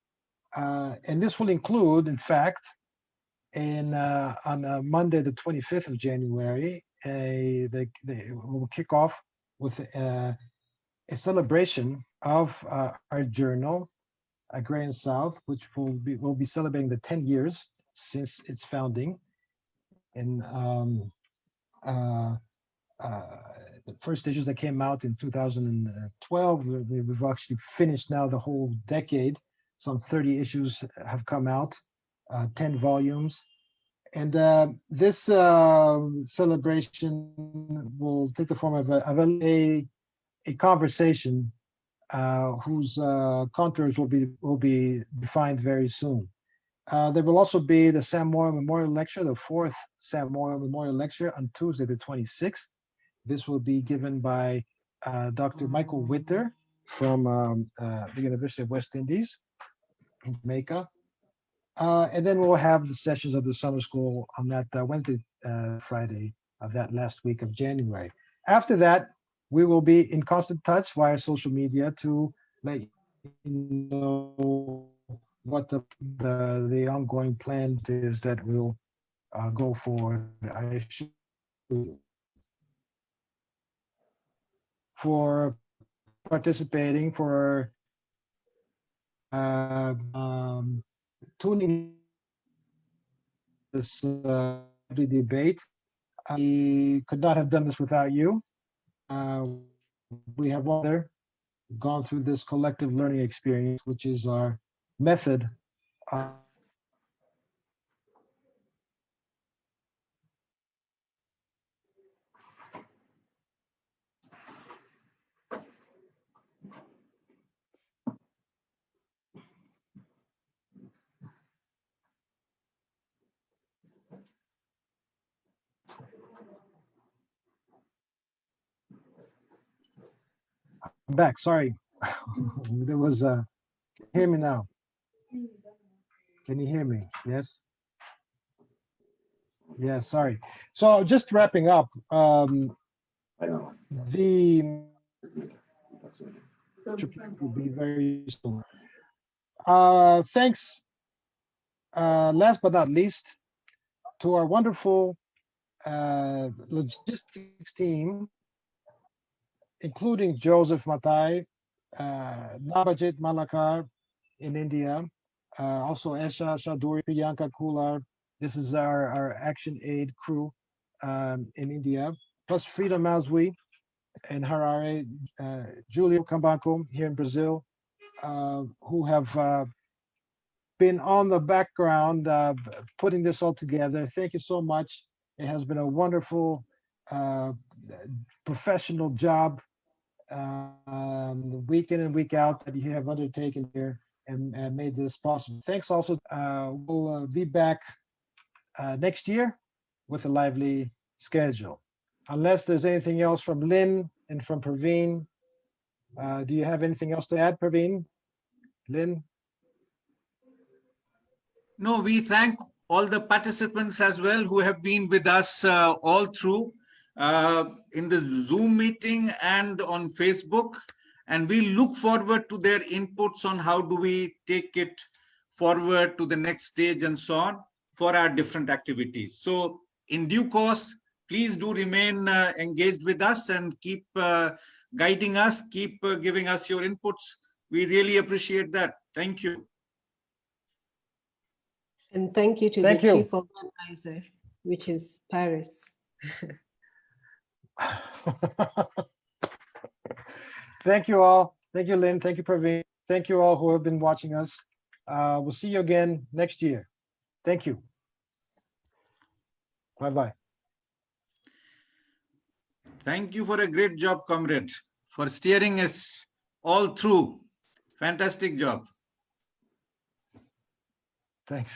And this will include, in fact, on Monday, the 25th of January, they will kick off with a celebration of our journal, Agrarian South, which will be celebrating the 10 years since its founding. And the first issues that came out in 2012, we've actually finished now the whole decade. Some 30 issues have come out, 10 volumes. And this celebration will take the form of a conversation whose contours will be defined very soon. There will also be the Sam Moore Memorial Lecture, the fourth Sam Moore Memorial Lecture on Tuesday, the 26th. This will be given by Dr. Michael Witter from the University of West Indies in Jamaica. And then we'll have the sessions of the summer school on that Wednesday, Friday of that last week of January. After that, we will be in constant touch via social media to let you know what the ongoing plan is that will go forward. For participating, for tuning this debate. I could not have done this without you. We have all there gone through this collective learning experience, which is our method. I'm back. Sorry. There was hear me now. Can you hear me? Yes. Yeah, sorry. So just wrapping up, the will be very soon. Thanks, last but not least, to our wonderful logistics team, including Joseph Matai, Nabajit Malakar in India, also Esha Shaduri, Priyanka Kular. This is our Action Aid crew in India, plus Frida Mazwi in Harare, Julio Cambanco here in Brazil, who have been on the background putting this all together. Thank you so much. It has been a wonderful professional job, week in and week out, that you have undertaken here and made this possible. Thanks also. We'll be back next year with a lively schedule. Unless there's anything else from Lynn and from Praveen. Do you have anything else to add, Praveen? Lynn? No, we thank all the participants as well who have been with us all through in the Zoom meeting and on Facebook. And we look forward to their inputs on how do we take it forward to the next stage and so on for our different activities. So in due course, please do remain engaged with us and keep guiding us, keep giving us your inputs. We really appreciate that. Thank you. And thank you to the chief organizer, which is Paris. Thank you all. Thank you, Lynn. Thank you, Praveen. Thank you all who have been watching us. We'll see you again next year. Thank you. Bye-bye. Thank you for a great job, comrade, for steering us all through. Fantastic job. Thanks.